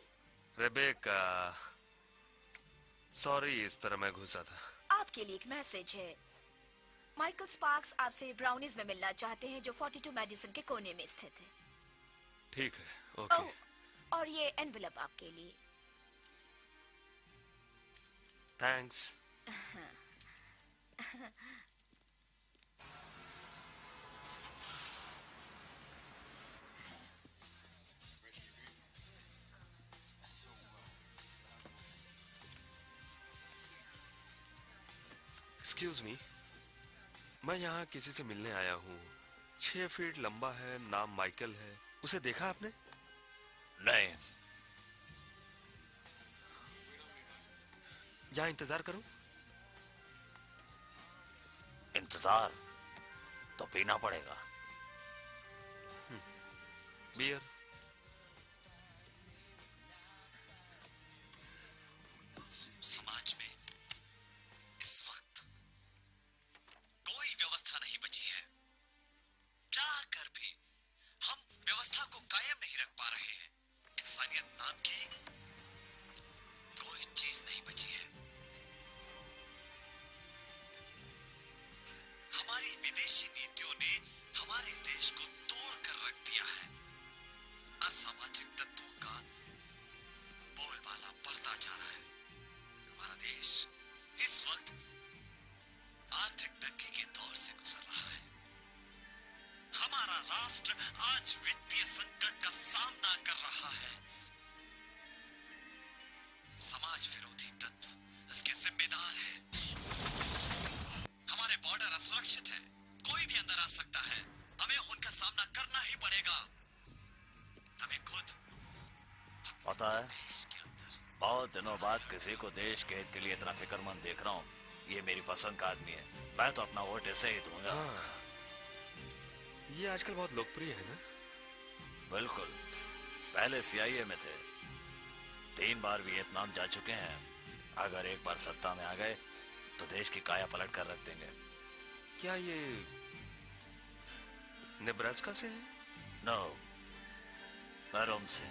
रेबेका, सॉरी, इस तरह मैं घुसा था। आपके लिए एक मैसेज है। माइकल स्पार्क्स आपसे ब्राउनीज में मिलना चाहते हैं, जो 42 मेडिसन के कोने में स्थित है। ठीक है, ओके। ओह, और ये एनवेलप आपके लिए। थैंक्स। एक्सक्यूज मी, मैं यहाँ किसी से मिलने आया हूँ। 6 फीट लंबा है, नाम माइकल है। उसे देखा आपने? नहीं। यहाँ इंतजार करूं? इंतजार तो पीना पड़ेगा। बियर। समाज में इस वक्त कोई व्यवस्था नहीं बची है। चाह कर भी हम व्यवस्था को कायम नहीं रख पा रहे हैं। इंसानियत नाम की कोई चीज नहीं बची है। हमारी विदेशी नीतियों ने हमारे देश को तोड़ कर रख दिया है। असामाजिक तत्वों का बोलबाला बढ़ता जा रहा है। हमारा देश इस वक्त आर्थिक तंगी के दौर से गुजर रहा है। हमारा राष्ट्र आज वित्तीय संकट का सामना कर रहा है। समाज विरोधी तत्व इसके जिम्मेदार है। हमारे बॉर्डर असुरक्षित है, कोई भी अंदर आ सकता है। हमें उनका सामना करना ही पड़ेगा। हमें खुद पता है, देश के अंदर बहुत दिनों बाद किसी को देश के हित के लिए इतना फिक्रमंद देख रहा हूँ। ये मेरी पसंद का आदमी है। मैं तो अपना वोट ऐसे ही दूंगा। हाँ, ये आजकल बहुत लोकप्रिय है ना? बिल्कुल। पहले CIA में थे, 3 बार वियतनाम जा चुके हैं। अगर एक बार सत्ता में आ गए तो देश की काया पलट कर रख देंगे। क्या ये नेब्रास्का से है? नो, पैरोम से।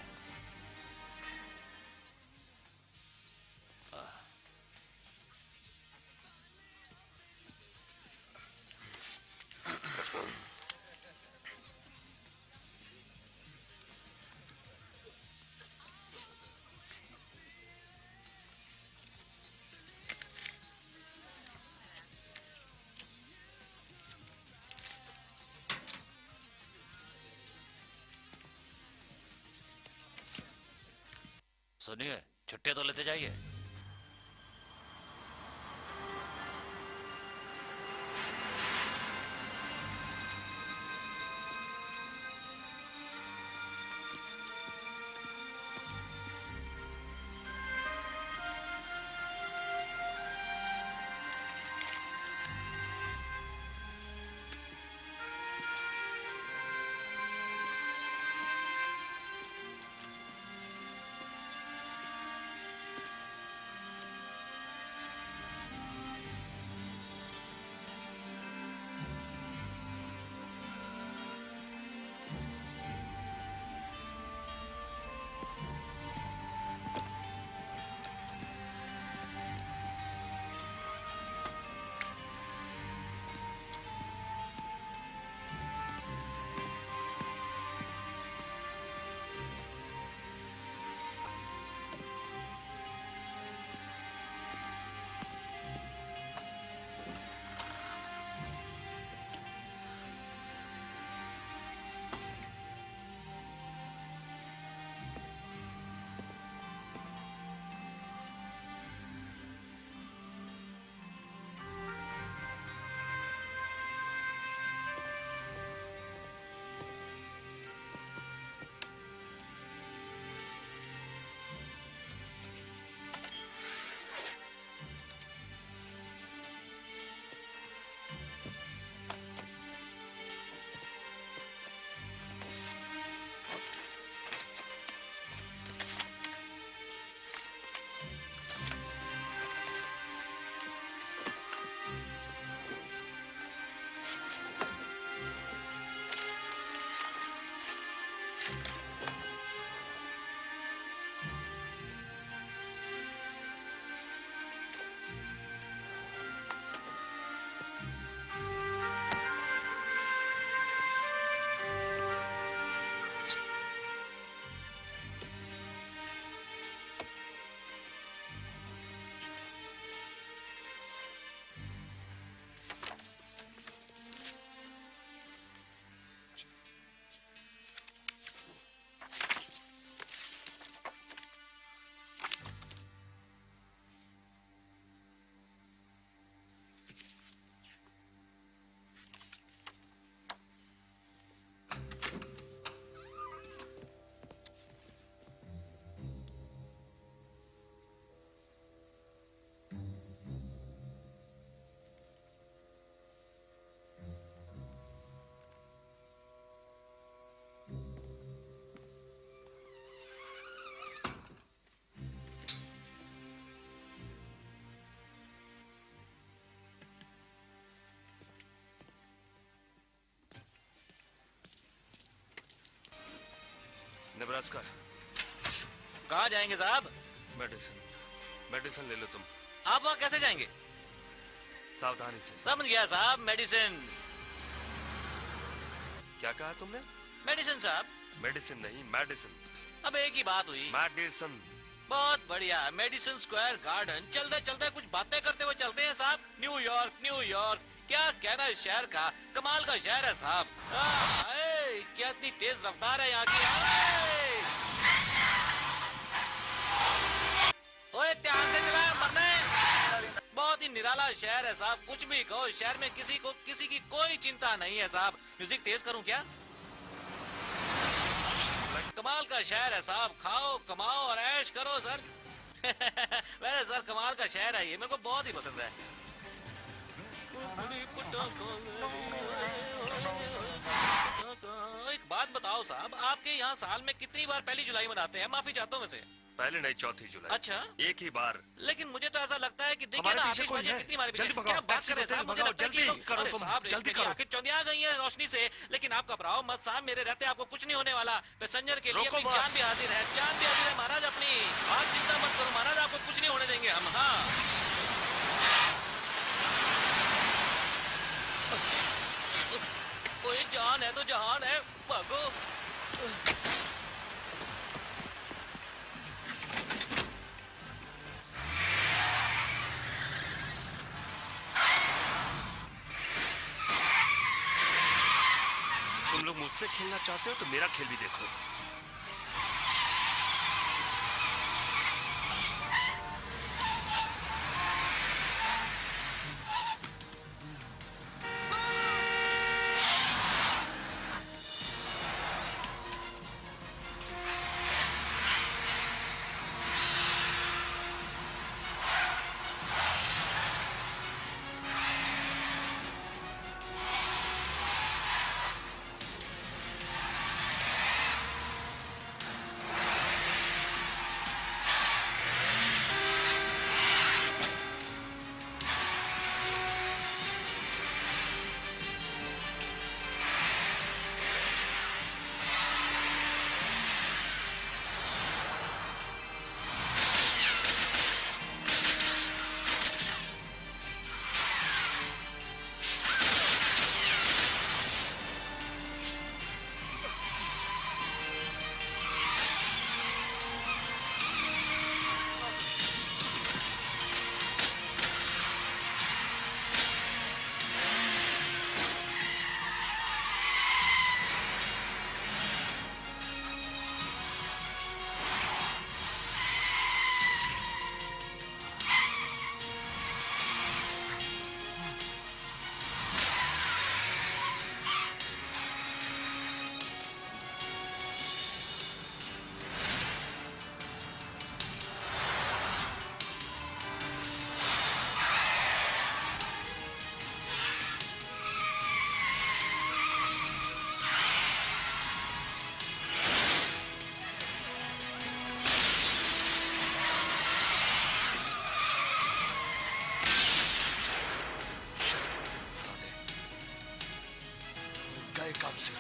सुनिए, छुट्टियां तो लेते जाइए। नेब्रास्का। कहाँ जाएंगे साहब? मेडिसिन ले लो तुम। आप वहाँ कैसे जाएंगे? सावधानी से। समझ गया साहब, मेडिसिन। क्या कहा तुमने? मेडिसिन साहब। मेडिसिन नहीं, मेडिसिन। अब एक ही बात हुई। मेडिसिन। बहुत बढ़िया। Medicine square garden. चलते चलते कुछ बातें करते हुए चलते हैं साहब। न्यूयॉर्क, न्यूयॉर्क, क्या कहना है शहर का, कमाल का शहर है साहब। क्या इतनी तेज रफ्तार है यहाँ की। ओए ध्यान से चलाए, मरने। बहुत ही निराला शहर है साहब। कुछ भी कहो, शहर में किसी की कोई चिंता नहीं है साहब। म्यूजिक तेज करूं क्या? कमाल का शहर है साहब। खाओ, कमाओ और ऐश करो सर। वैसे सर कमाल का शहर है ये, मेरे को बहुत ही पसंद है। एक बात बताओ साहब, आपके यहाँ साल में कितनी बार 1 जुलाई मनाते हैं? माफी चाहता हूँ वैसे। पहले नहीं, 4 जुलाई। अच्छा, एक ही बार। लेकिन मुझे तो ऐसा लगता है कि देखिए ना, आतिशबाजी कितनी मारी। जल्दी क्या भगाओ, बात कर रहे हैं साहब? मुझे लगता है कि जल्दी करो तुम, साहब जल्दी करो। आखिर चौंधिया गई है रोशनी से। लेकिन आप घबराओ मत साहब, मेरे रहते आपको कुछ नहीं होने वाला। पैसेंजर के लिए रोको अपनी मत। जान भी हाजिर है, जान भी हाजिर है महाराज अपनी। आप चिंता मत करो महाराज, आपको कुछ नहीं होने देंगे हम। हाँ कोई जान है तो जहान है, भागो। तुम लोग मुझसे खेलना चाहते हो तो मेरा खेल भी देखो। काम से।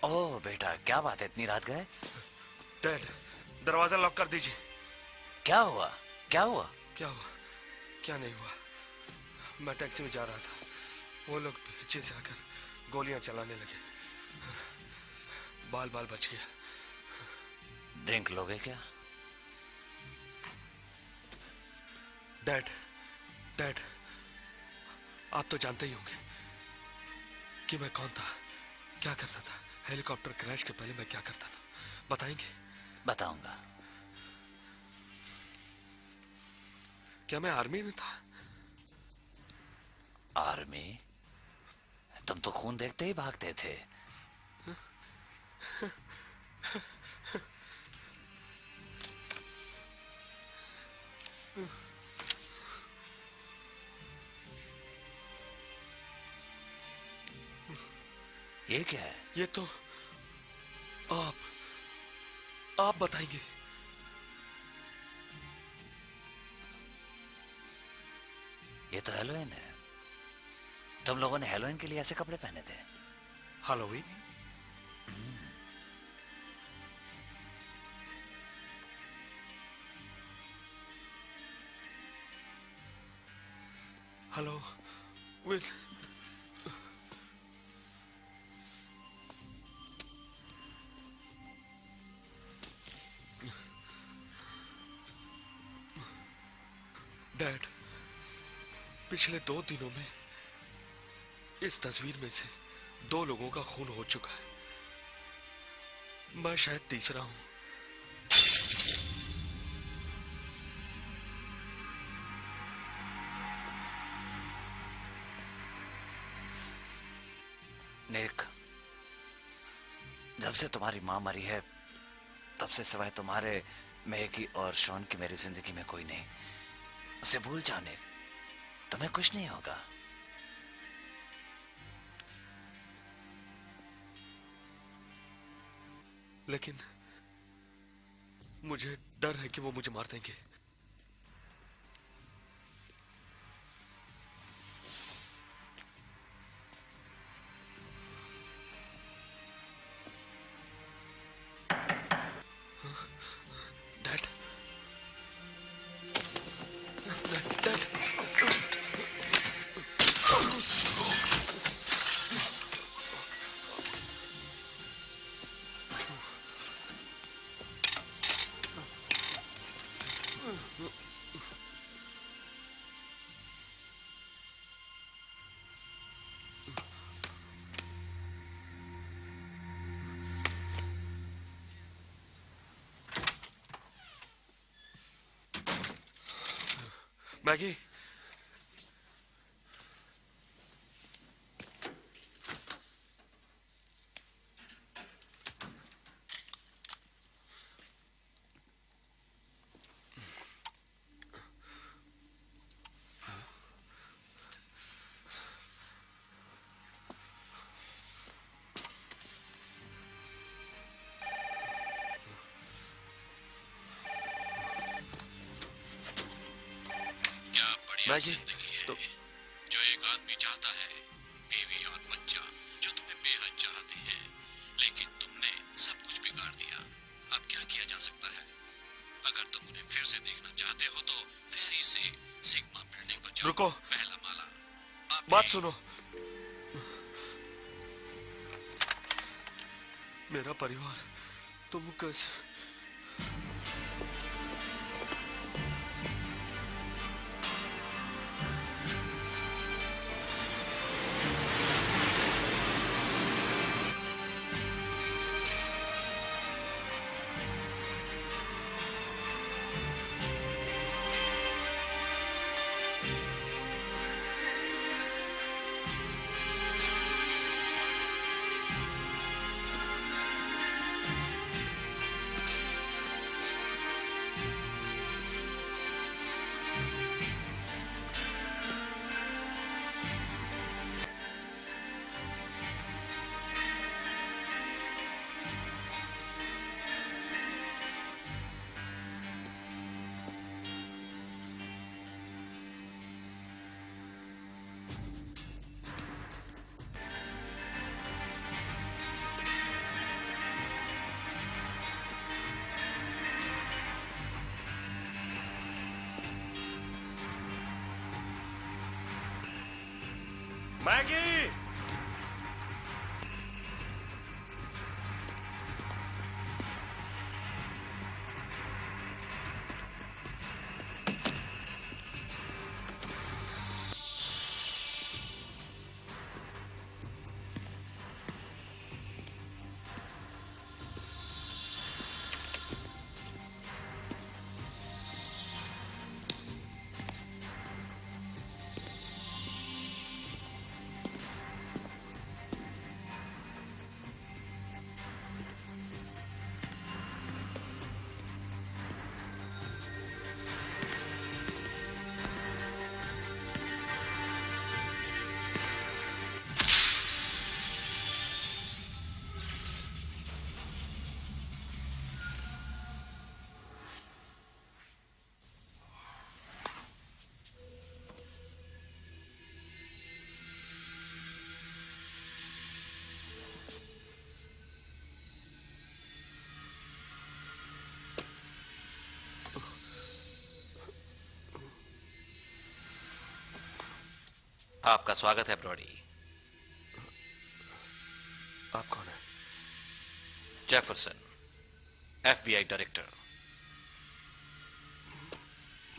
ओह बेटा, क्या बात है, इतनी रात गए? डैड, दरवाजा लॉक कर दीजिए। क्या हुआ? क्या हुआ? क्या हुआ? क्या नहीं हुआ। मैं टैक्सी में जा रहा था, वो लोग पीछे से आकर गोलियां चलाने लगे। बाल बाल बच गया। ड्रिंक लोगे क्या? डैड, डैड, आप तो जानते ही होंगे कि मैं कौन था, क्या करता था। हेलीकॉप्टर क्रैश के पहले मैं क्या करता था, बताएंगे? बताऊंगा। क्या मैं आर्मी में था? आर्मी? तुम तो खून देखते ही भागते थे। ये क्या है? ये तो आप बताएंगे। ये तो हेलोइन है। तुम लोगों ने हेलोइन के लिए ऐसे कपड़े पहने थे? हैलोवीन? हेलो विल, डैड, पिछले 2 दिनों में इस तस्वीर में से 2 लोगों का खून हो चुका है। मैं शायद तीसरा हूं। निक, जब से तुम्हारी माँ मरी है तब से सिवाय तुम्हारे, मैगी और शॉन की मेरी जिंदगी में कोई नहीं। उसे भूल जाने, तुम्हें कुछ नहीं होगा। लेकिन मुझे डर है कि वो मुझे मार देंगे। डैड, डैड, मैगी, क्या बढ़िया मैगी, जिंदगी है तो जो एक आदमी चाहता है, बीवी और बच्चा जो तुम्हें बेहद चाहते हैं, लेकिन तुमने सब कुछ बिगाड़ दिया। अब क्या किया जा सकता है? अगर तुम उन्हें फिर से देखना चाहते हो तो फेरी से सिग्मा बिल्डिंग पर जाओ। रुको। पहला माला। बात सुनो। मेरा परिवार, तुम कैसे? मैगी! आपका स्वागत है ब्रॉडी। आप कौन है? Jefferson, FBI director.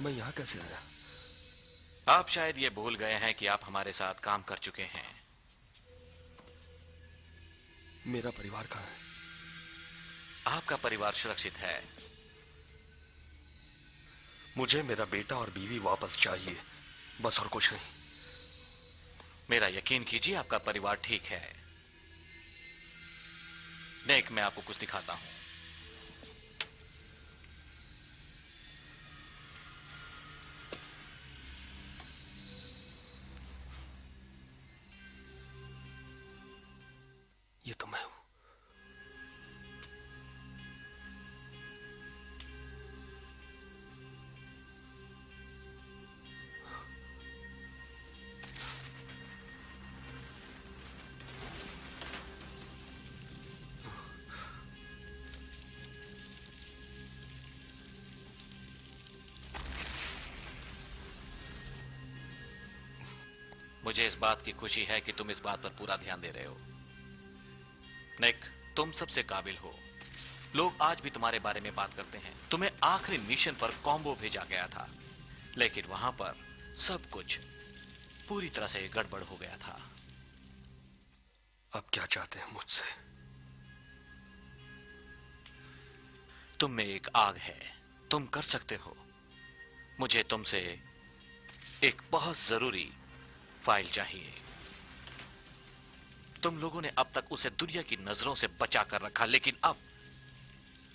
मैं यहाँ कैसे आया? आप शायद ये भूल गए हैं कि आप हमारे साथ काम कर चुके हैं। मेरा परिवार कहाँ है? आपका परिवार सुरक्षित है। मुझे मेरा बेटा और बीवी वापस चाहिए, बस और कुछ नहीं। मेरा यकीन कीजिए, आपका परिवार ठीक है। नेक, मैं आपको कुछ दिखाता हूं। ये तो मैं हूं। मुझे इस बात की खुशी है कि तुम इस बात पर पूरा ध्यान दे रहे हो। निक, तुम सबसे काबिल हो। लोग आज भी तुम्हारे बारे में बात करते हैं। तुम्हें आखिरी मिशन पर कॉम्बो भेजा गया था, लेकिन वहां पर सब कुछ पूरी तरह से गड़बड़ हो गया था। अब क्या चाहते हैं मुझसे? तुम में एक आग है, तुम कर सकते हो। मुझे तुमसे एक बहुत जरूरी फाइल चाहिए। तुम लोगों ने अब तक उसे दुनिया की नजरों से बचा कर रखा, लेकिन अब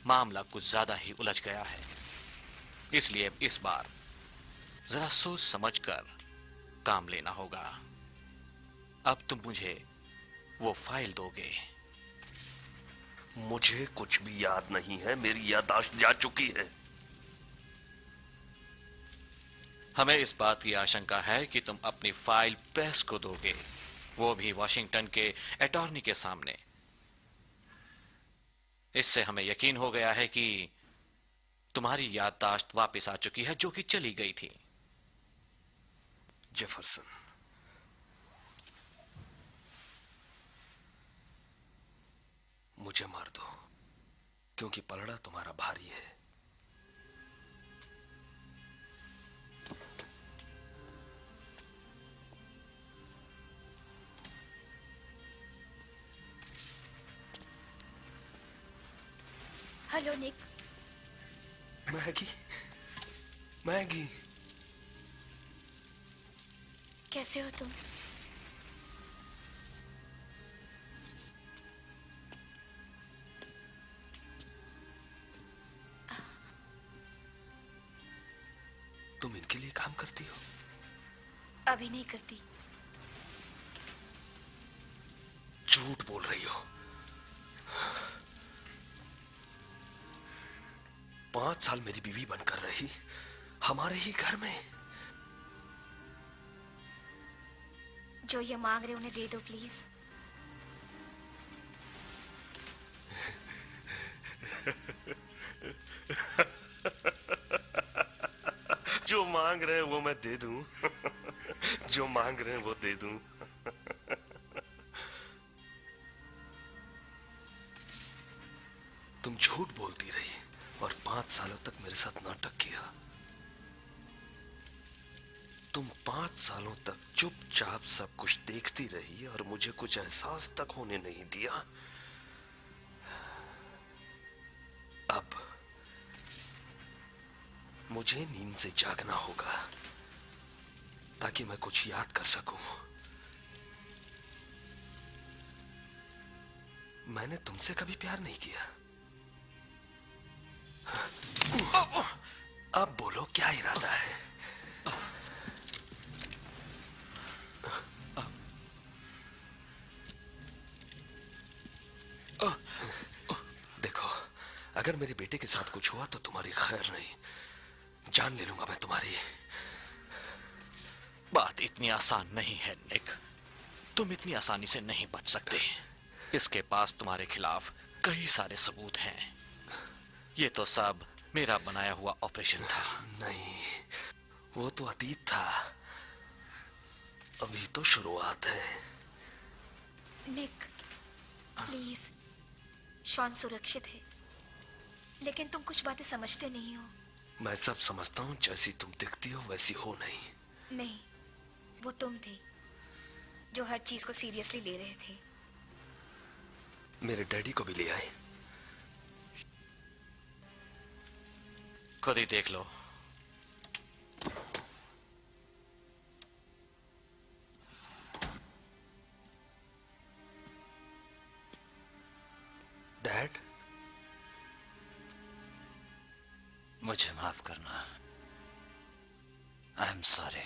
मामला कुछ ज्यादा ही उलझ गया है। इसलिए इस बार जरा सोच समझकर काम लेना होगा। अब तुम मुझे वो फाइल दोगे। मुझे कुछ भी याद नहीं है, मेरी याददाश्त जा चुकी है। हमें इस बात की आशंका है कि तुम अपनी फाइल प्रेस को दोगे, वो भी वॉशिंगटन के अटॉर्नी के सामने। इससे हमें यकीन हो गया है कि तुम्हारी याददाश्त वापस आ चुकी है, जो कि चली गई थी। जेफरसन, मुझे मार दो, क्योंकि पलड़ा तुम्हारा भारी है। हेलो निक। मैगी, मैगी, कैसे हो तुम? तुम इनके लिए काम करती हो? अभी नहीं करती। झूठ बोल रही हो। 5 साल मेरी बीवी बनकर रही, हमारे ही घर में। जो ये मांग रहे उन्हें दे दो प्लीज। जो मांग रहे हैं वो मैं दे दूं। जो मांग रहे हैं वो दे दूं। तुम झूठ बोलती रही और 5 सालों तक मेरे साथ नाटक किया। तुम 5 सालों तक चुपचाप सब कुछ देखती रही और मुझे कुछ एहसास तक होने नहीं दिया। अब मुझे नींद से जागना होगा ताकि मैं कुछ याद कर सकूं। मैंने तुमसे कभी प्यार नहीं किया। अब बोलो क्या इरादा है? देखो, अगर मेरे बेटे के साथ कुछ हुआ तो तुम्हारी खैर नहीं, जान ले लूंगा मैं तुम्हारी। बात इतनी आसान नहीं है निक, तुम इतनी आसानी से नहीं बच सकते। इसके पास तुम्हारे खिलाफ कई सारे सबूत हैं। ये तो सब मेरा बनाया हुआ ऑपरेशन था। नहीं, वो तो अतीत था, अभी तो शुरुआत है। निक, प्लीज, शॉन सुरक्षित है, लेकिन तुम कुछ बातें समझते नहीं हो। मैं सब समझता हूँ, जैसी तुम दिखती हो वैसी हो नहीं। नहीं, वो तुम थे जो हर चीज को सीरियसली ले रहे थे। मेरे डैडी को भी ले आए। खुद ही देख लो। डैड, मुझे माफ करना। I am sorry.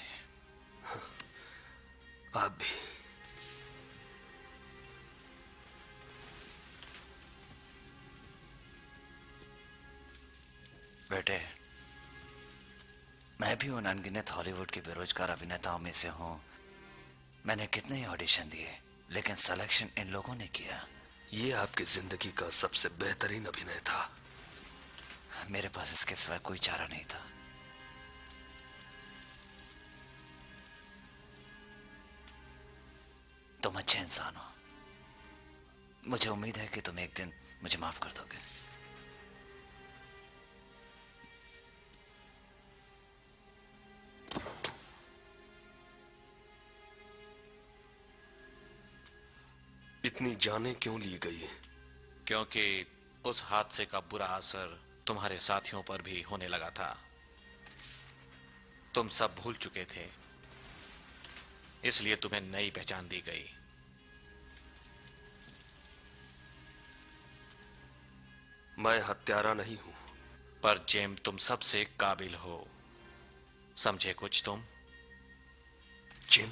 आप भी। बेटे, मैं भी उन अनगिनत हॉलीवुड के बेरोजगार अभिनेताओं में से हूं। मैंने कितने ही ऑडिशन दिए, लेकिन सिलेक्शन इन लोगों ने किया। ये आपकी जिंदगी का सबसे बेहतरीन अभिनय था। मेरे पास इसके सिवा कोई चारा नहीं था। तुम अच्छे इंसान हो। मुझे उम्मीद है कि तुम एक दिन मुझे माफ कर दोगे। इतनी जानें क्यों ली गई? क्योंकि उस हादसे का बुरा असर तुम्हारे साथियों पर भी होने लगा था। तुम सब भूल चुके थे, इसलिए तुम्हें नई पहचान दी गई। मैं हत्यारा नहीं हूं। पर जेम, तुम सबसे काबिल हो। समझे कुछ तुम? जिम?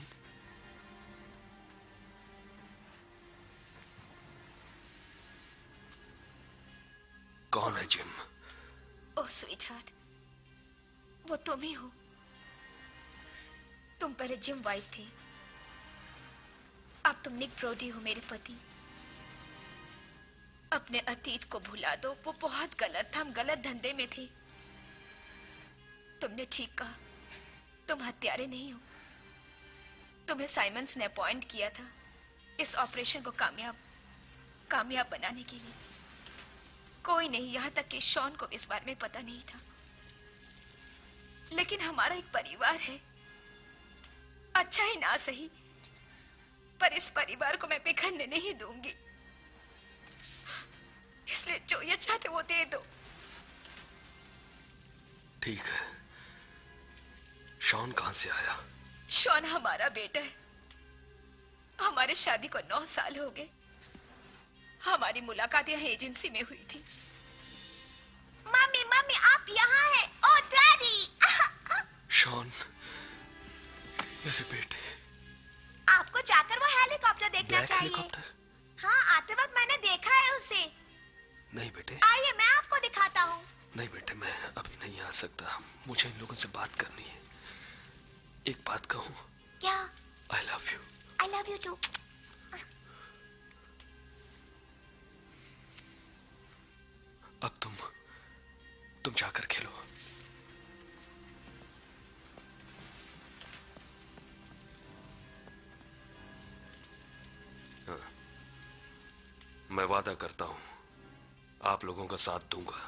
कौन है जिम? ओह स्वीटहार्ट, वो तुम ही हो। तुम पहले जिम वाइट थे, अब तुम निक ब्रोडी हो, मेरे पति। अपने अतीत को भुला दो, वो बहुत गलत था, हम गलत धंधे में थे। तुमने ठीक कहा, तुम हत्यारे नहीं हो। तुम्हें साइमंस ने अपॉइंट किया था इस ऑपरेशन को कामयाब बनाने के लिए। कोई नहीं, यहां तक कि शॉन को इस बारे में पता नहीं था। लेकिन हमारा एक परिवार है, अच्छा ही ना सही, पर इस परिवार को मैं बिखरने नहीं दूंगी। इसलिए जो ये चाहते वो दे दो। ठीक है। शॉन कहां से आया? शॉन हमारा बेटा है। हमारे शादी को 9 साल हो गए। हमारी मुलाकात यहाँ एजेंसी में हुई थी। मम्मी मम्मी आप यहाँ हैं। ओ डैडी। शॉन, मेरे बेटे। आपको जाकर वो हेलीकॉप्टर देखना ब्लैक चाहिए। हेलीकॉप्टर? हाँ, आते वक्त मैंने देखा है उसे। नहीं बेटे। आइए मैं आपको दिखाता हूँ। नहीं बेटे, मैं अभी नहीं आ सकता। मुझे इन लोगों से बात करनी है। एक बात कहूँ? क्या? I love you. I love you too. अब तुम जाकर खेलो। हाँ। मैं वादा करता हूं आप लोगों का साथ दूंगा।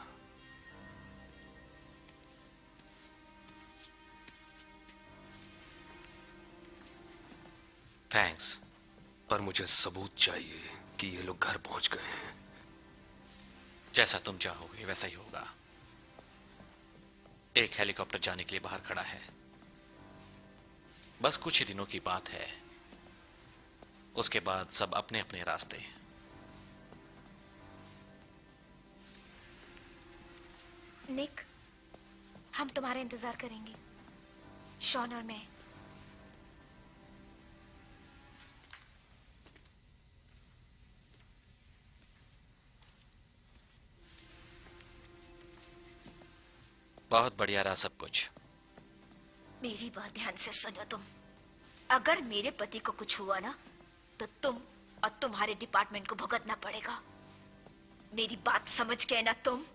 थैंक्स। पर मुझे सबूत चाहिए कि ये लोग घर पहुंच गए हैं। जैसा तुम चाहोगे वैसा ही होगा। एक हेलीकॉप्टर जाने के लिए बाहर खड़ा है, बस कुछ ही दिनों की बात है। उसके बाद सब अपने अपने रास्ते। निक, हम तुम्हारा इंतजार करेंगे, शॉन और मैं। बहुत बढ़िया रहा सब कुछ। मेरी बात ध्यान से सुनो तुम। अगर मेरे पति को कुछ हुआ ना, तो तुम और तुम्हारे डिपार्टमेंट को भुगतना पड़ेगा। मेरी बात समझ गए ना तुम?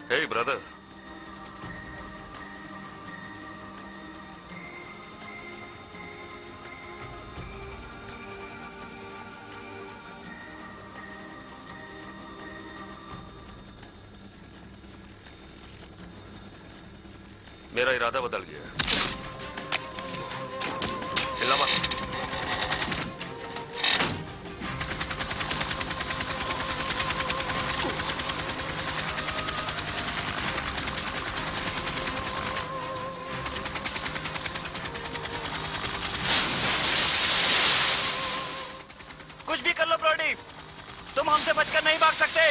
Hey, brother. मेरा इरादा बदल गया। हिला मत। कुछ भी कर लो ब्रोडी, तुम हमसे बचकर नहीं भाग सकते।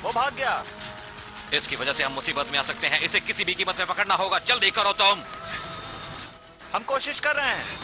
वो भाग गया। इसकी वजह से हम मुसीबत में आ सकते हैं। इसे किसी भी कीमत में पकड़ना होगा। जल्दी करो तुम। हम कोशिश कर रहे हैं।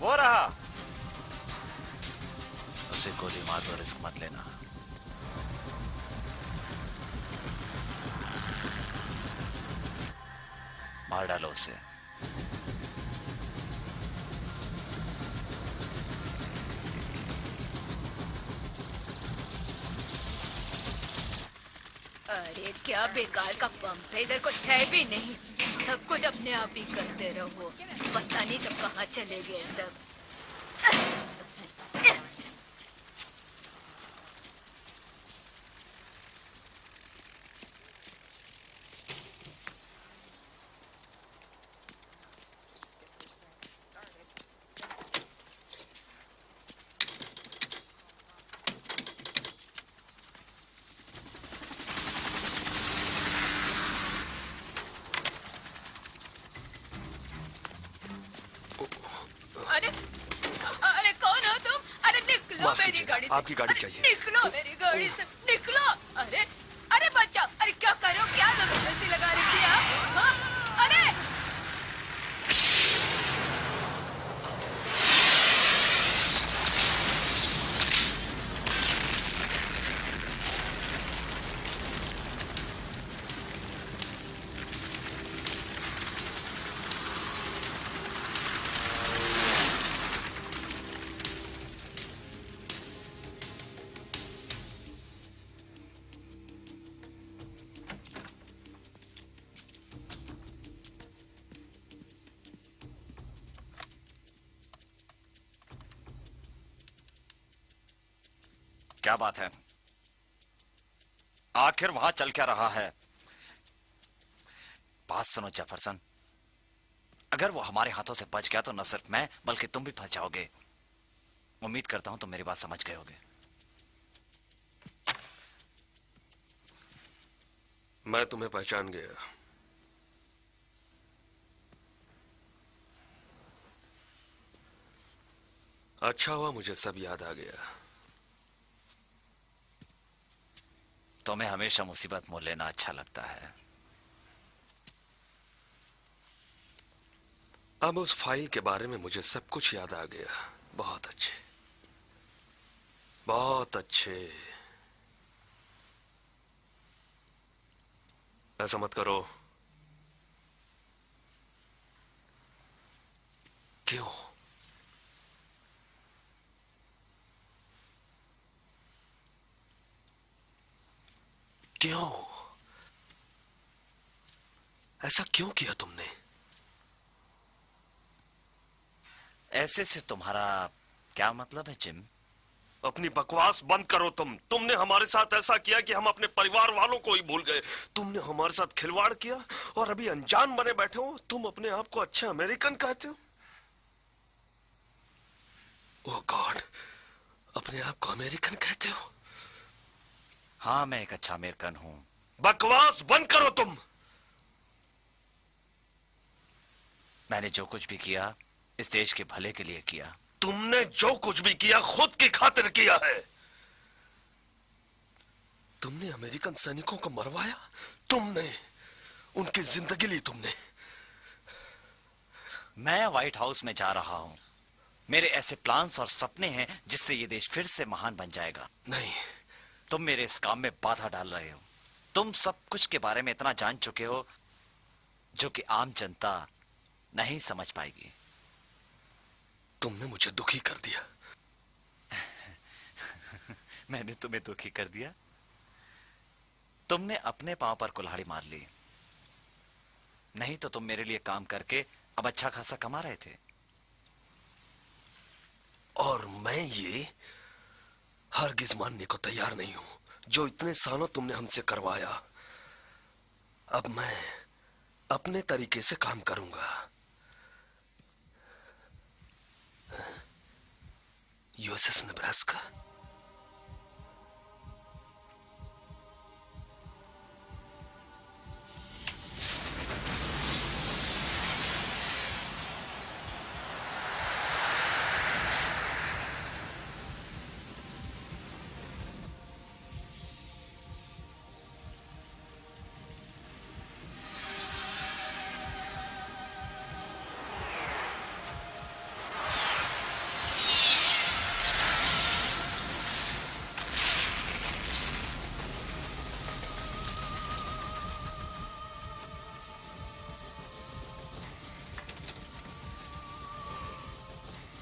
वो रहा। उसे गोली मार दो, रिस्क मत लेना। मार डालो उसे। अरे क्या बेकार का पंप है, इधर कुछ है भी नहीं। सब कुछ अपने आप ही करते रहो। पता नहीं सब कहाँ चले गए सब। अरे अरे कौन हो तुम? अरे निकलो माफ मेरी कीजिए, गाड़ी से। आपकी गाड़ी अरे चाहिए। निकलो मेरी गाड़ी से, निकलो। अरे अरे बच्चा, अरे क्या करो, क्या जबरदस्ती लगा रही थी आप? हाँ? अरे क्या बात है? आखिर वहां चल क्या रहा है? बात सुनो जेफरसन, अगर वो हमारे हाथों से बच गया तो न सिर्फ मैं बल्कि तुम भी फंस जाओगे। उम्मीद करता हूं तुम मेरी बात समझ गए होगे। मैं तुम्हें पहचान गया। अच्छा हुआ मुझे सब याद आ गया। तुम्हें हमेशा मुसीबत मोल लेना अच्छा लगता है। अब उस फाइल के बारे में मुझे सब कुछ याद आ गया। बहुत अच्छे, बहुत अच्छे। ऐसा मत करो। क्यों? क्यों? ऐसा क्यों किया तुमने? ऐसे से तुम्हारा क्या मतलब है जिम? अपनी बकवास बंद करो तुम। तुमने हमारे साथ ऐसा किया कि हम अपने परिवार वालों को ही भूल गए। तुमने हमारे साथ खिलवाड़ किया और अभी अनजान बने बैठे हो। तुम अपने आप को अच्छा अमेरिकन कहते हो? ओह गॉड, अपने आप को अमेरिकन कहते हो? हाँ, मैं एक अच्छा अमेरिकन हूं। बकवास बंद करो तुम। मैंने जो कुछ भी किया इस देश के भले के लिए किया। तुमने जो कुछ भी किया खुद की खातिर किया है। तुमने अमेरिकन सैनिकों को मरवाया। तुमने उनकी जिंदगी ली। तुमने। मैं व्हाइट हाउस में जा रहा हूं। मेरे ऐसे प्लान्स और सपने हैं जिससे ये देश फिर से महान बन जाएगा। नहीं, तुम मेरे इस काम में बाधा डाल रहे हो। तुम सब कुछ के बारे में इतना जान चुके हो जो कि आम जनता नहीं समझ पाएगी। तुमने मुझे दुखी कर दिया। मैंने तुम्हें दुखी कर दिया? तुमने अपने पांव पर कुल्हाड़ी मार ली। नहीं तो तुम मेरे लिए काम करके अब अच्छा खासा कमा रहे थे। और मैं ये हरगिज मानने को तैयार नहीं हूं जो इतने सालों तुमने हमसे करवाया। अब मैं अपने तरीके से काम करूंगा। USS Nebraska.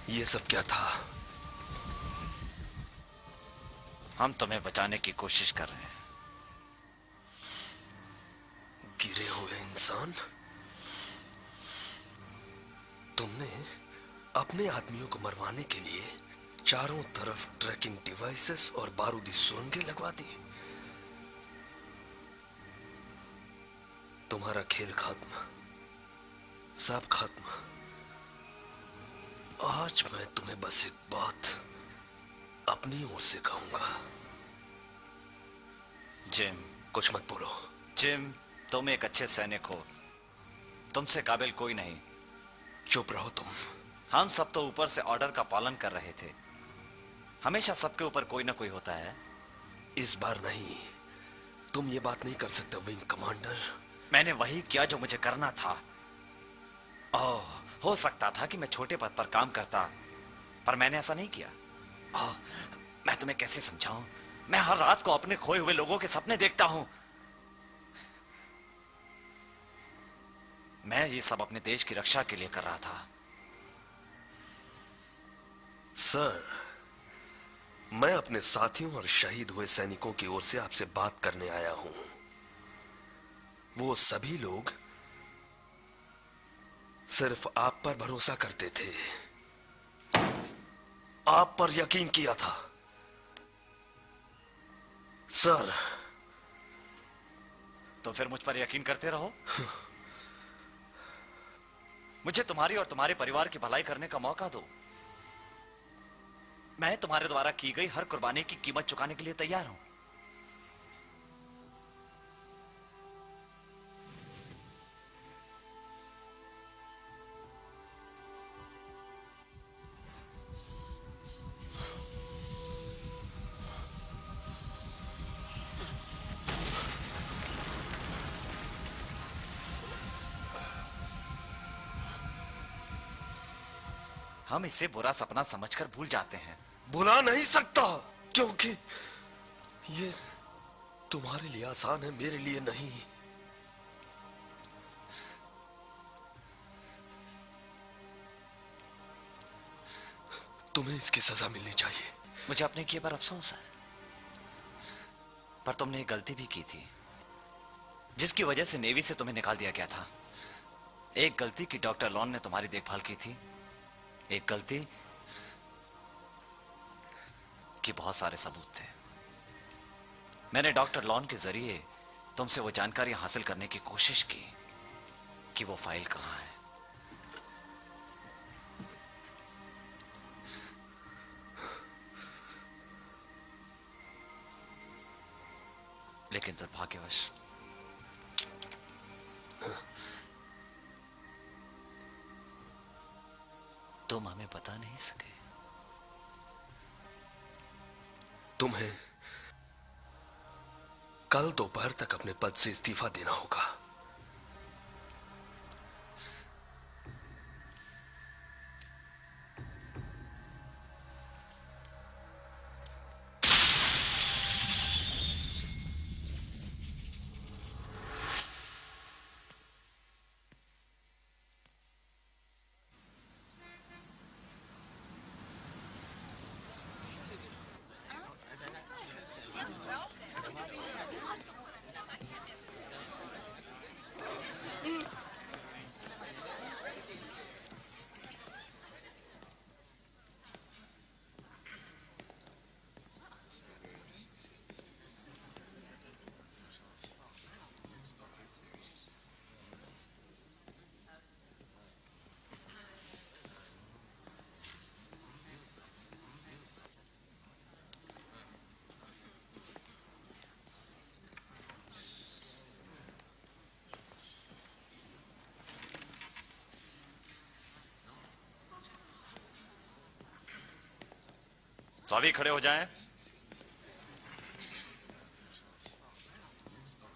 ये सब क्या था? हम तुम्हें बचाने की कोशिश कर रहे हैं। गिरे हुए इंसान, तुमने अपने आदमियों को मरवाने के लिए चारों तरफ ट्रैकिंग डिवाइसेस और बारूदी सुरंगें लगवा दी। तुम्हारा खेल खत्म, सब खत्म। आज मैं तुम्हें बस एक बात अपनी ओर से कहूंगा। जिम, कुछ मत बोलो। जिम, तुम एक अच्छे सैनिक हो, तुमसे काबिल कोई नहीं। चुप रहो तुम। हम सब तो ऊपर से ऑर्डर का पालन कर रहे थे। हमेशा सबके ऊपर कोई ना कोई होता है। इस बार नहीं, तुम ये बात नहीं कर सकते विंग कमांडर। मैंने वही किया जो मुझे करना था। ओह, हो सकता था कि मैं छोटे पद पर काम करता, पर मैंने ऐसा नहीं किया। मैं तुम्हें कैसे समझाऊं? मैं हर रात को अपने खोए हुए लोगों के सपने देखता हूं। मैं ये सब अपने देश की रक्षा के लिए कर रहा था। सर, मैं अपने साथियों और शहीद हुए सैनिकों की ओर से आपसे बात करने आया हूं। वो सभी लोग सिर्फ आप पर भरोसा करते थे, आप पर यकीन किया था। सर, तो फिर मुझ पर यकीन करते रहो। मुझे तुम्हारी और तुम्हारे परिवार की भलाई करने का मौका दो। मैं तुम्हारे द्वारा की गई हर कुर्बानी की कीमत चुकाने के लिए तैयार हूं। हम इसे बुरा सपना समझकर भूल जाते हैं। भुला नहीं सकता, क्योंकि ये तुम्हारे लिए आसान है, मेरे लिए नहीं। तुम्हें इसकी सजा मिलनी चाहिए। मुझे अपने किए पर अफसोस है, पर तुमने एक गलती भी की थी, जिसकी वजह से नेवी से तुम्हें निकाल दिया गया था। एक गलती की डॉक्टर लॉन ने तुम्हारी देखभाल की थी। एक गलती की बहुत सारे सबूत थे। मैंने डॉक्टर लॉन के जरिए तुमसे वो जानकारी हासिल करने की कोशिश की कि वो फाइल कहां है। लेकिन दुर्भाग्यवश तुम हमें बता नहीं सके। तुम्हें कल दोपहर तक अपने पद से इस्तीफा देना होगा। सभी खड़े हो जाएं।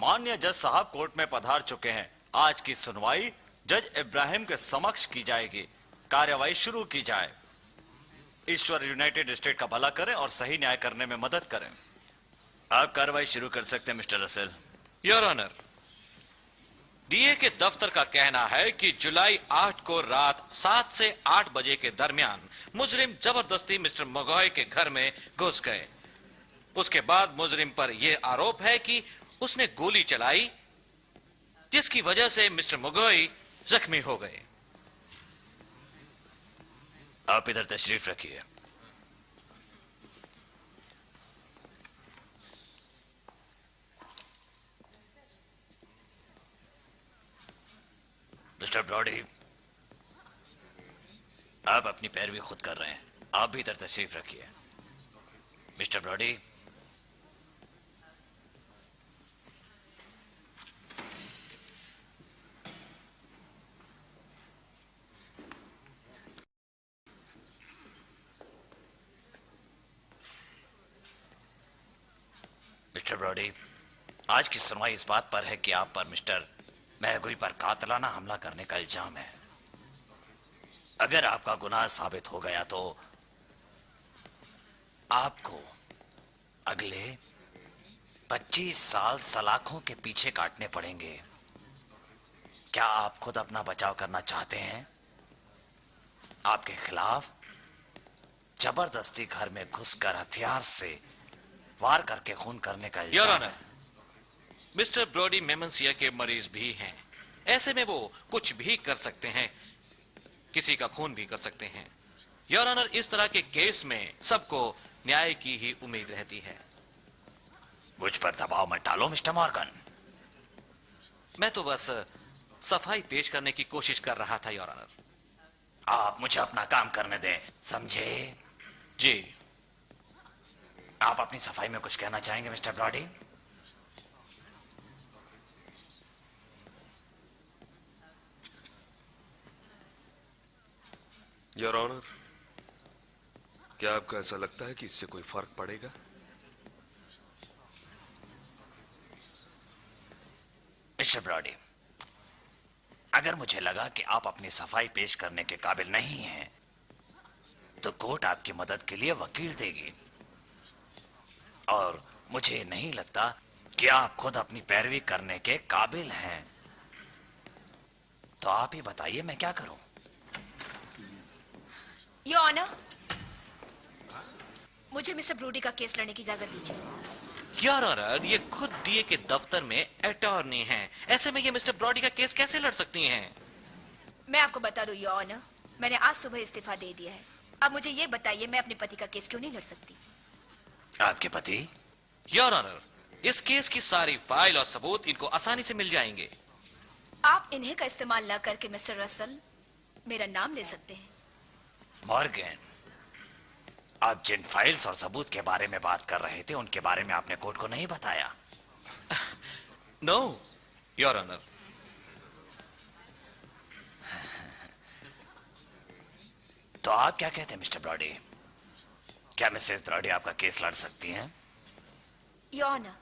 माननीय जज साहब कोर्ट में पधार चुके हैं। आज की सुनवाई जज इब्राहिम के समक्ष की जाएगी। कार्यवाही शुरू की जाए। ईश्वर यूनाइटेड स्टेट का भला करें और सही न्याय करने में मदद करें। आप कार्रवाई शुरू कर सकते हैं mister Russell. Your honour, DA के दफ्तर का कहना है कि जुलाई 8 को रात 7 से 8 बजे के दरमियान मुजरिम जबरदस्ती मिस्टर मगोय के घर में घुस गए। उसके बाद मुजरिम पर यह आरोप है कि उसने गोली चलाई, जिसकी वजह से मिस्टर मगोय जख्मी हो गए। आप इधर तशरीफ रखिए। मिस्टर ब्रॉडी, आप अपनी पैरवी खुद कर रहे हैं। आप भी इधर तशरीफ रखिए। मिस्टर ब्रॉडी, मिस्टर ब्रॉडी, आज की सुनवाई इस बात पर है कि आप पर मिस्टर महगुई पर कातलाना हमला करने का इल्जाम है। अगर आपका गुनाह साबित हो गया तो आपको अगले 25 साल सलाखों के पीछे काटने पड़ेंगे। क्या आप खुद अपना बचाव करना चाहते हैं? आपके खिलाफ जबरदस्ती घर में घुसकर हथियार से वार करके खून करने का योर इल्जाम ऑनर, है। मिस्टर ब्रॉडी मेमनसिया के मरीज भी हैं। ऐसे में वो कुछ भी कर सकते हैं, किसी का खून भी कर सकते हैं। योर ऑनर, इस तरह के केस में सबको न्याय की ही उम्मीद रहती है। मुझ पर दबाव मत डालो मिस्टर मॉर्गन। मैं तो बस सफाई पेश करने की कोशिश कर रहा था योर ऑनर। आप मुझे अपना काम करने दें, समझे? जी। आप अपनी सफाई में कुछ कहना चाहेंगे मिस्टर ब्रॉडी? योर ऑनर, क्या आपको ऐसा लगता है कि इससे कोई फर्क पड़ेगा? मिस्टर ब्रॉडी, अगर मुझे लगा कि आप अपनी सफाई पेश करने के काबिल नहीं हैं, तो कोर्ट आपकी मदद के लिए वकील देगी। और मुझे नहीं लगता कि आप खुद अपनी पैरवी करने के काबिल हैं। तो आप ही बताइए मैं क्या करूं? योर ऑनर, मुझे मिस्टर ब्रूडी का केस लड़ने की इजाजत दीजिए। योर ऑनर, ये खुद डीए के दफ्तर में अटॉर्नी हैं। ऐसे में ये मिस्टर ब्रॉडी का केस कैसे लड़ सकती हैं? मैं आपको बता दूं योर ऑनर, मैंने आज सुबह इस्तीफा दे दिया है। अब मुझे ये बताइए, मैं अपने पति का केस क्यों नहीं लड़ सकती? आपके पति? योर ऑनर, इस केस की सारी फाइल और सबूत इनको आसानी से मिल जाएंगे। आप इन्हें का इस्तेमाल न करके मिस्टर रसल मेरा नाम ले सकते हैं। मॉर्गन, आप जिन फाइल्स और सबूत के बारे में बात कर रहे थे उनके बारे में आपने कोर्ट को नहीं बताया। No your honour. तो आप क्या कहते हैं मिस्टर ब्रॉडी? क्या मिसेस ब्रॉडी आपका केस लड़ सकती हैं? योर ऑनर,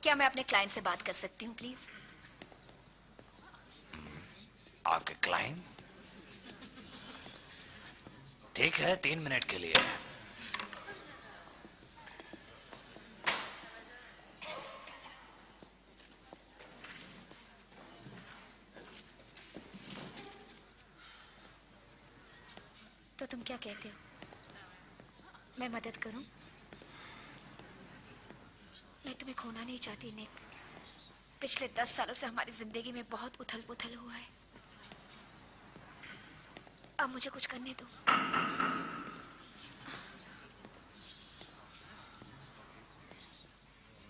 क्या मैं अपने क्लाइंट से बात कर सकती हूँ प्लीज? आपके क्लाइंट? ठीक है, 3 मिनट के लिए। तो तुम क्या कहते हो, मैं मदद करूं? मैं तुम्हें खोना नहीं चाहती निक। पिछले 10 सालों से हमारी जिंदगी में बहुत उथल पुथल हुआ है। अब मुझे कुछ करने दो।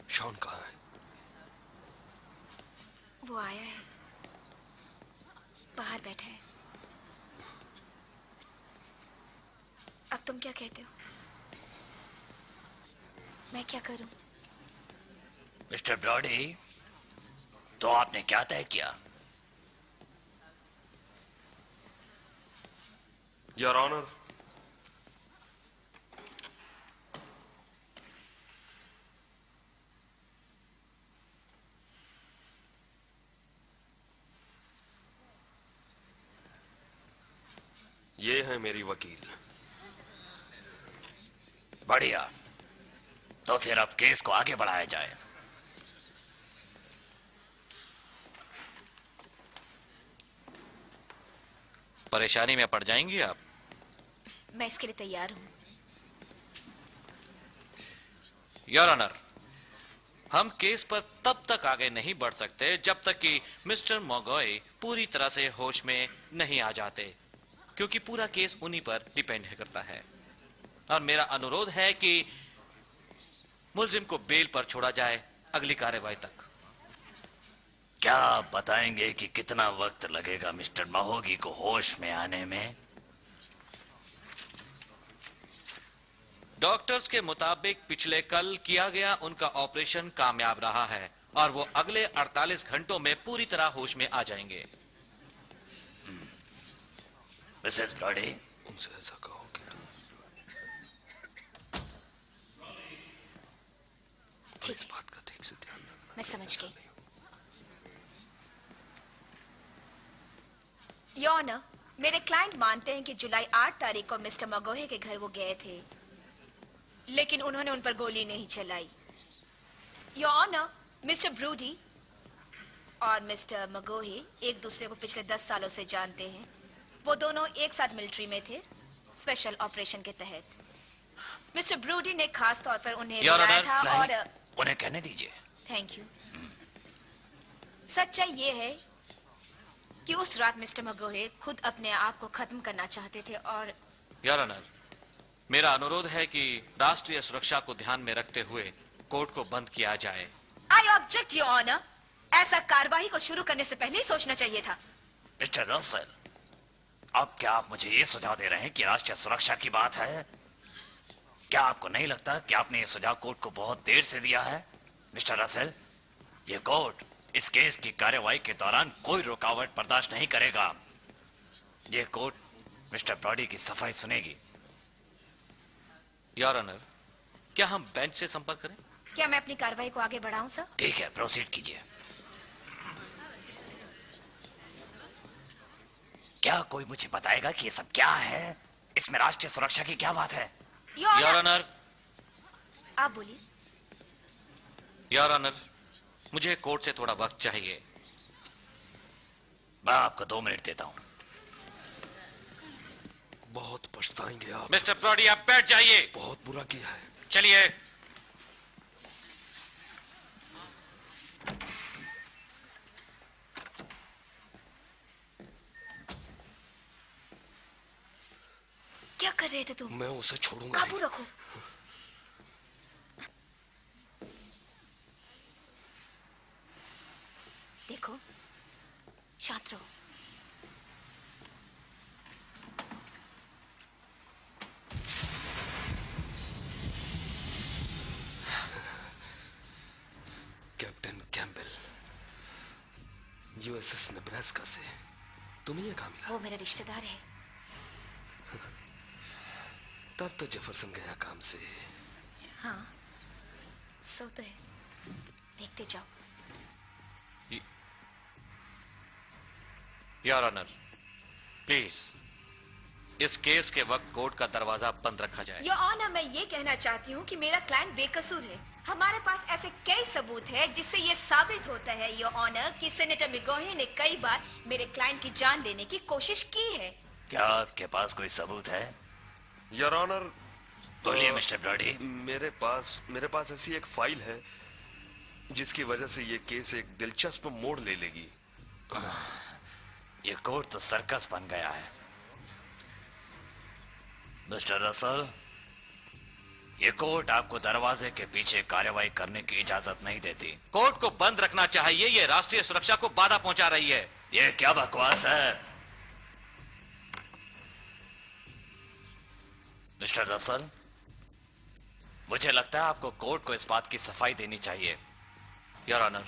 शॉन कहाँ है? वो आया है, बाहर बैठा है। अब तुम क्या कहते हो, मैं क्या करूं? मिस्टर ब्रॉडी, तो आपने क्या तय किया? योर ऑनर, ये है मेरी वकील। बढ़िया, तो फिर अब केस को आगे बढ़ाया जाए। परेशानी में पड़ जाएंगी आप। मैं इसके लिए तैयार हूं। योर ऑनर, हम केस पर तब तक आगे नहीं बढ़ सकते जब तक कि मिस्टर मोगोई पूरी तरह से होश में नहीं आ जाते। क्योंकि पूरा केस उन्हीं पर डिपेंड करता है। और मेरा अनुरोध है कि मुलजिम को बेल पर छोड़ा जाए अगली कार्रवाई तक। क्या आप बताएंगे कि कितना वक्त लगेगा मिस्टर महोगी को होश में आने में? डॉक्टर्स के मुताबिक पिछले कल किया गया उनका ऑपरेशन कामयाब रहा है और वो अगले 48 घंटों में पूरी तरह होश में आ जाएंगे। मिसेस ब्रॉडी, उनसे ऐसा कहो कि ठीक इस है, बात का ठीक से ध्यान रखना। मैं समझ गई। योर ऑनर, मेरे क्लाइंट मानते हैं कि जुलाई 8 तारीख को मिस्टर मगोहे के घर वो गए थे, लेकिन उन्होंने उन पर गोली नहीं चलाई। योर ऑनर, मिस्टर ब्रूडी और मिस्टर मगोहे एक दूसरे को पिछले 10 सालों से जानते हैं। वो दोनों एक साथ मिलिट्री में थे, स्पेशल ऑपरेशन के तहत। मिस्टर ब्रूडी ने खास तौर पर उन्हें Your बुलाया Honor, था और उन्हें कहने दीजिए। Thank you. सच्चाई ये है कि उस रात मिस्टर मगोहे खुद अपने आप को खत्म करना चाहते थे और योर ऑनर, मेरा अनुरोध है कि राष्ट्रीय सुरक्षा को ध्यान में रखते हुए कोर्ट को बंद किया जाए। I object your honour. ऐसा कार्यवाही को शुरू करने से पहले ही सोचना चाहिए था। मिस्टर रसल, अब क्या आप मुझे ये सुझाव दे रहे हैं कि राष्ट्रीय सुरक्षा की बात है? क्या आपको नहीं लगता कि आपने ये सुझाव कोर्ट को बहुत देर से दिया है? मिस्टर रसल, ये कोर्ट इस केस की कार्यवाही के दौरान कोई रुकावट बर्दाश्त नहीं करेगा। ये कोर्ट मिस्टर ब्रॉडी की सफाई सुनेगी। योर ऑनर, क्या हम बेंच से संपर्क करें? क्या मैं अपनी कार्रवाई को आगे बढ़ाऊं सर? ठीक है, प्रोसीड कीजिए। क्या कोई मुझे बताएगा कि ये सब क्या है? इसमें राष्ट्रीय सुरक्षा की क्या बात है? योर ऑनर, आप बोलिए। योर ऑनर, मुझे कोर्ट से थोड़ा वक्त चाहिए। मैं आपको 2 मिनट देता हूं। बहुत पछताएंगे आप। मिस्टर ब्रॉडी, आप बैठ जाइए। बहुत बुरा किया है। चलिए। क्या कर रहे थे तुम? मैं उसे छोड़ूंगा काबू नहीं। रखो। देखो, शांत रहो। कैप्टन कैम्बेल, यूएसएस नेब्रास्का से तुम्हें ये काम मिला? वो मेरा रिश्तेदार है। तब तो जेफरसन गया काम से। हाँ, सो तो है। देखते जाओ। योर ऑनर, प्लीज इस केस के वक्त कोर्ट का दरवाजा बंद रखा जाए। योर ऑनर, मैं ये कहना चाहती हूँ कि मेरा क्लाइंट बेकसूर है। हमारे पास ऐसे कई सबूत हैं जिससे ये साबित होता है योर ऑनर कि सेनेटर मगोहे ने कई बार मेरे क्लाइंट की जान लेने की कोशिश की है। क्या आपके पास कोई सबूत है? योर ऑनर, बोलिए मिस्टर ब्रॉडी। मेरे पास ऐसी एक फाइल है जिसकी वजह से ये केस एक दिलचस्प मोड़ ले लेगी। ये कोर्ट तो सर्कस बन गया है। मिस्टर रसल, ये कोर्ट आपको दरवाजे के पीछे कार्रवाई करने की इजाजत नहीं देती। कोर्ट को बंद रखना चाहिए। ये राष्ट्रीय सुरक्षा को बाधा पहुंचा रही है। ये क्या बकवास है? मिस्टर रसल, मुझे लगता है आपको कोर्ट को इस बात की सफाई देनी चाहिए। योर ऑनर,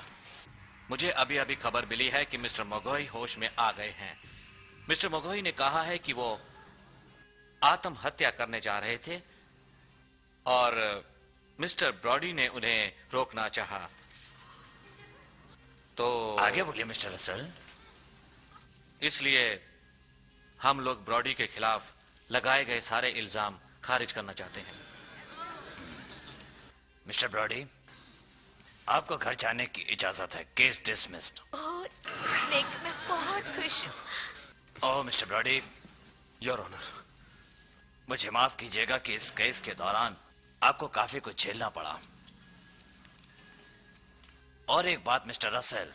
मुझे अभी अभी खबर मिली है कि मिस्टर मगोही होश में आ गए हैं। मिस्टर मगोही ने कहा है कि वो आत्महत्या करने जा रहे थे और मिस्टर ब्रॉडी ने उन्हें रोकना चाहा। तो आगे बोलिए मिस्टर रसल। इसलिए हम लोग ब्रॉडी के खिलाफ लगाए गए सारे इल्जाम खारिज करना चाहते हैं। मिस्टर ब्रॉडी, आपको घर जाने की इजाजत है। Case dismissed. और नेक्स्ट मैं बहुत खुश हूँ। ओह मिस्टर ब्रॉडी, योर ऑनर, मुझे माफ कीजिएगा कि इस केस के दौरान आपको काफी कुछ झेलना पड़ा। और एक बात मिस्टर रसेल,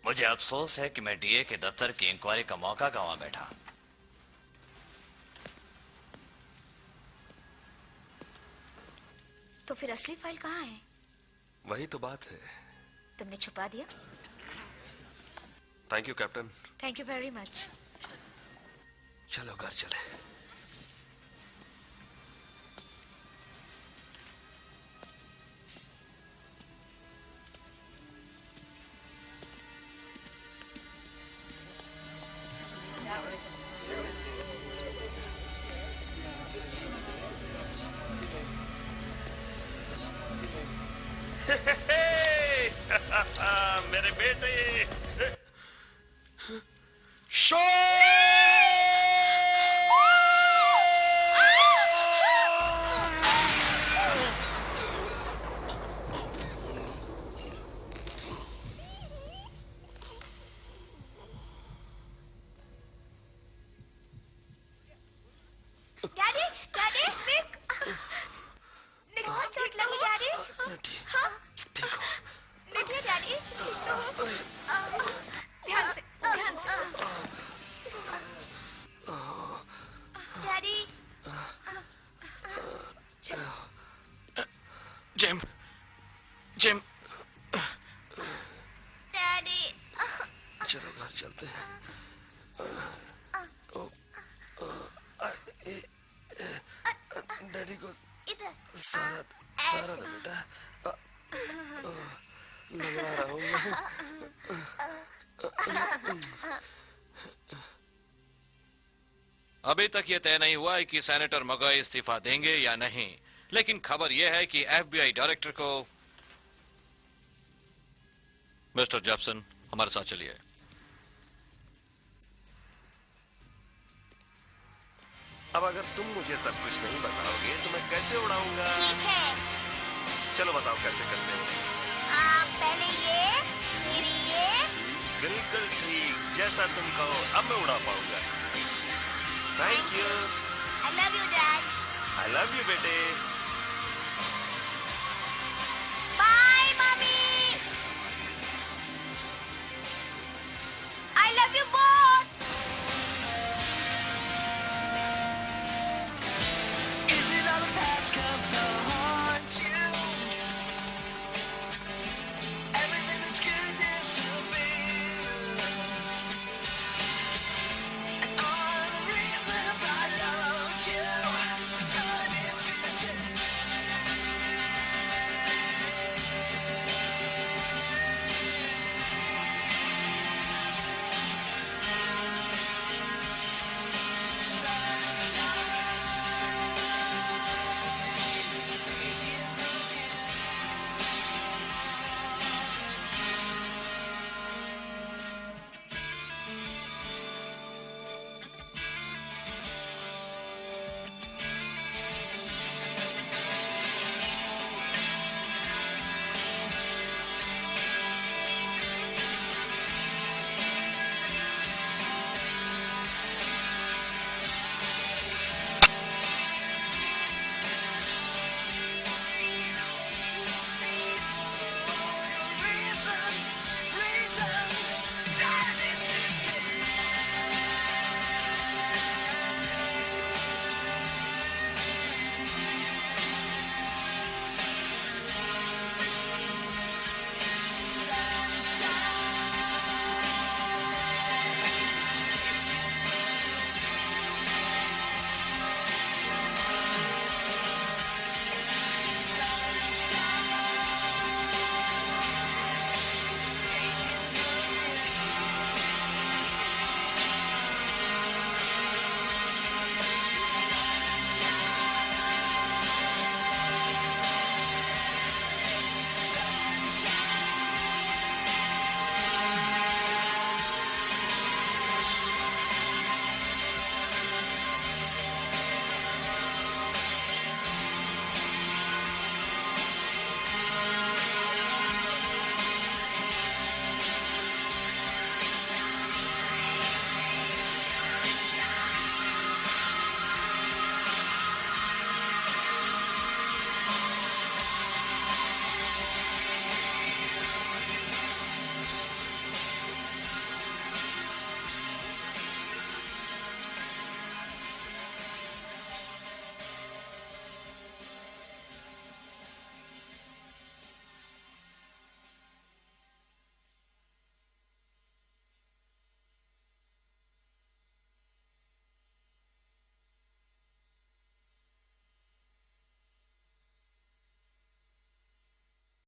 मुझे अफसोस है कि मैं डीए के दफ्तर की इंक्वायरी का मौका गंवा बैठा। तो फिर असली फाइल कहाँ है? वही तो बात है। तुमने छुपा दिया? Thank you captain. Thank you very much. चलो घर चले। मेरे बेटे डैडी डैडी निक निक बहुत चोट लगी डैडी। हाँ ठीक हो? निकले डैडी। ध्यान से ध्यान से। डैडी जिम जिम डैडी चलो घर चलते हैं। डैडी को इधर सारा सारा दो बेटा। लगा रहा हूँ मैं। अभी तक ये तय नहीं हुआ है कि सेनेटर मगई इस्तीफा देंगे या नहीं, लेकिन खबर यह है कि एफबीआई डायरेक्टर को मिस्टर जेफसन हमारे साथ चलिए। अब अगर तुम मुझे सब कुछ नहीं बताओगे तो मैं कैसे उड़ाऊंगा? ठीक है। चलो बताओ कैसे करते हैं। पहले ये फिर ये। बिल्कुल ठीक, जैसा तुम कहो। अब मैं उड़ा पाऊंगा। Thank you. I love you dad. I love you बेटे। Bye mummy. I love you both।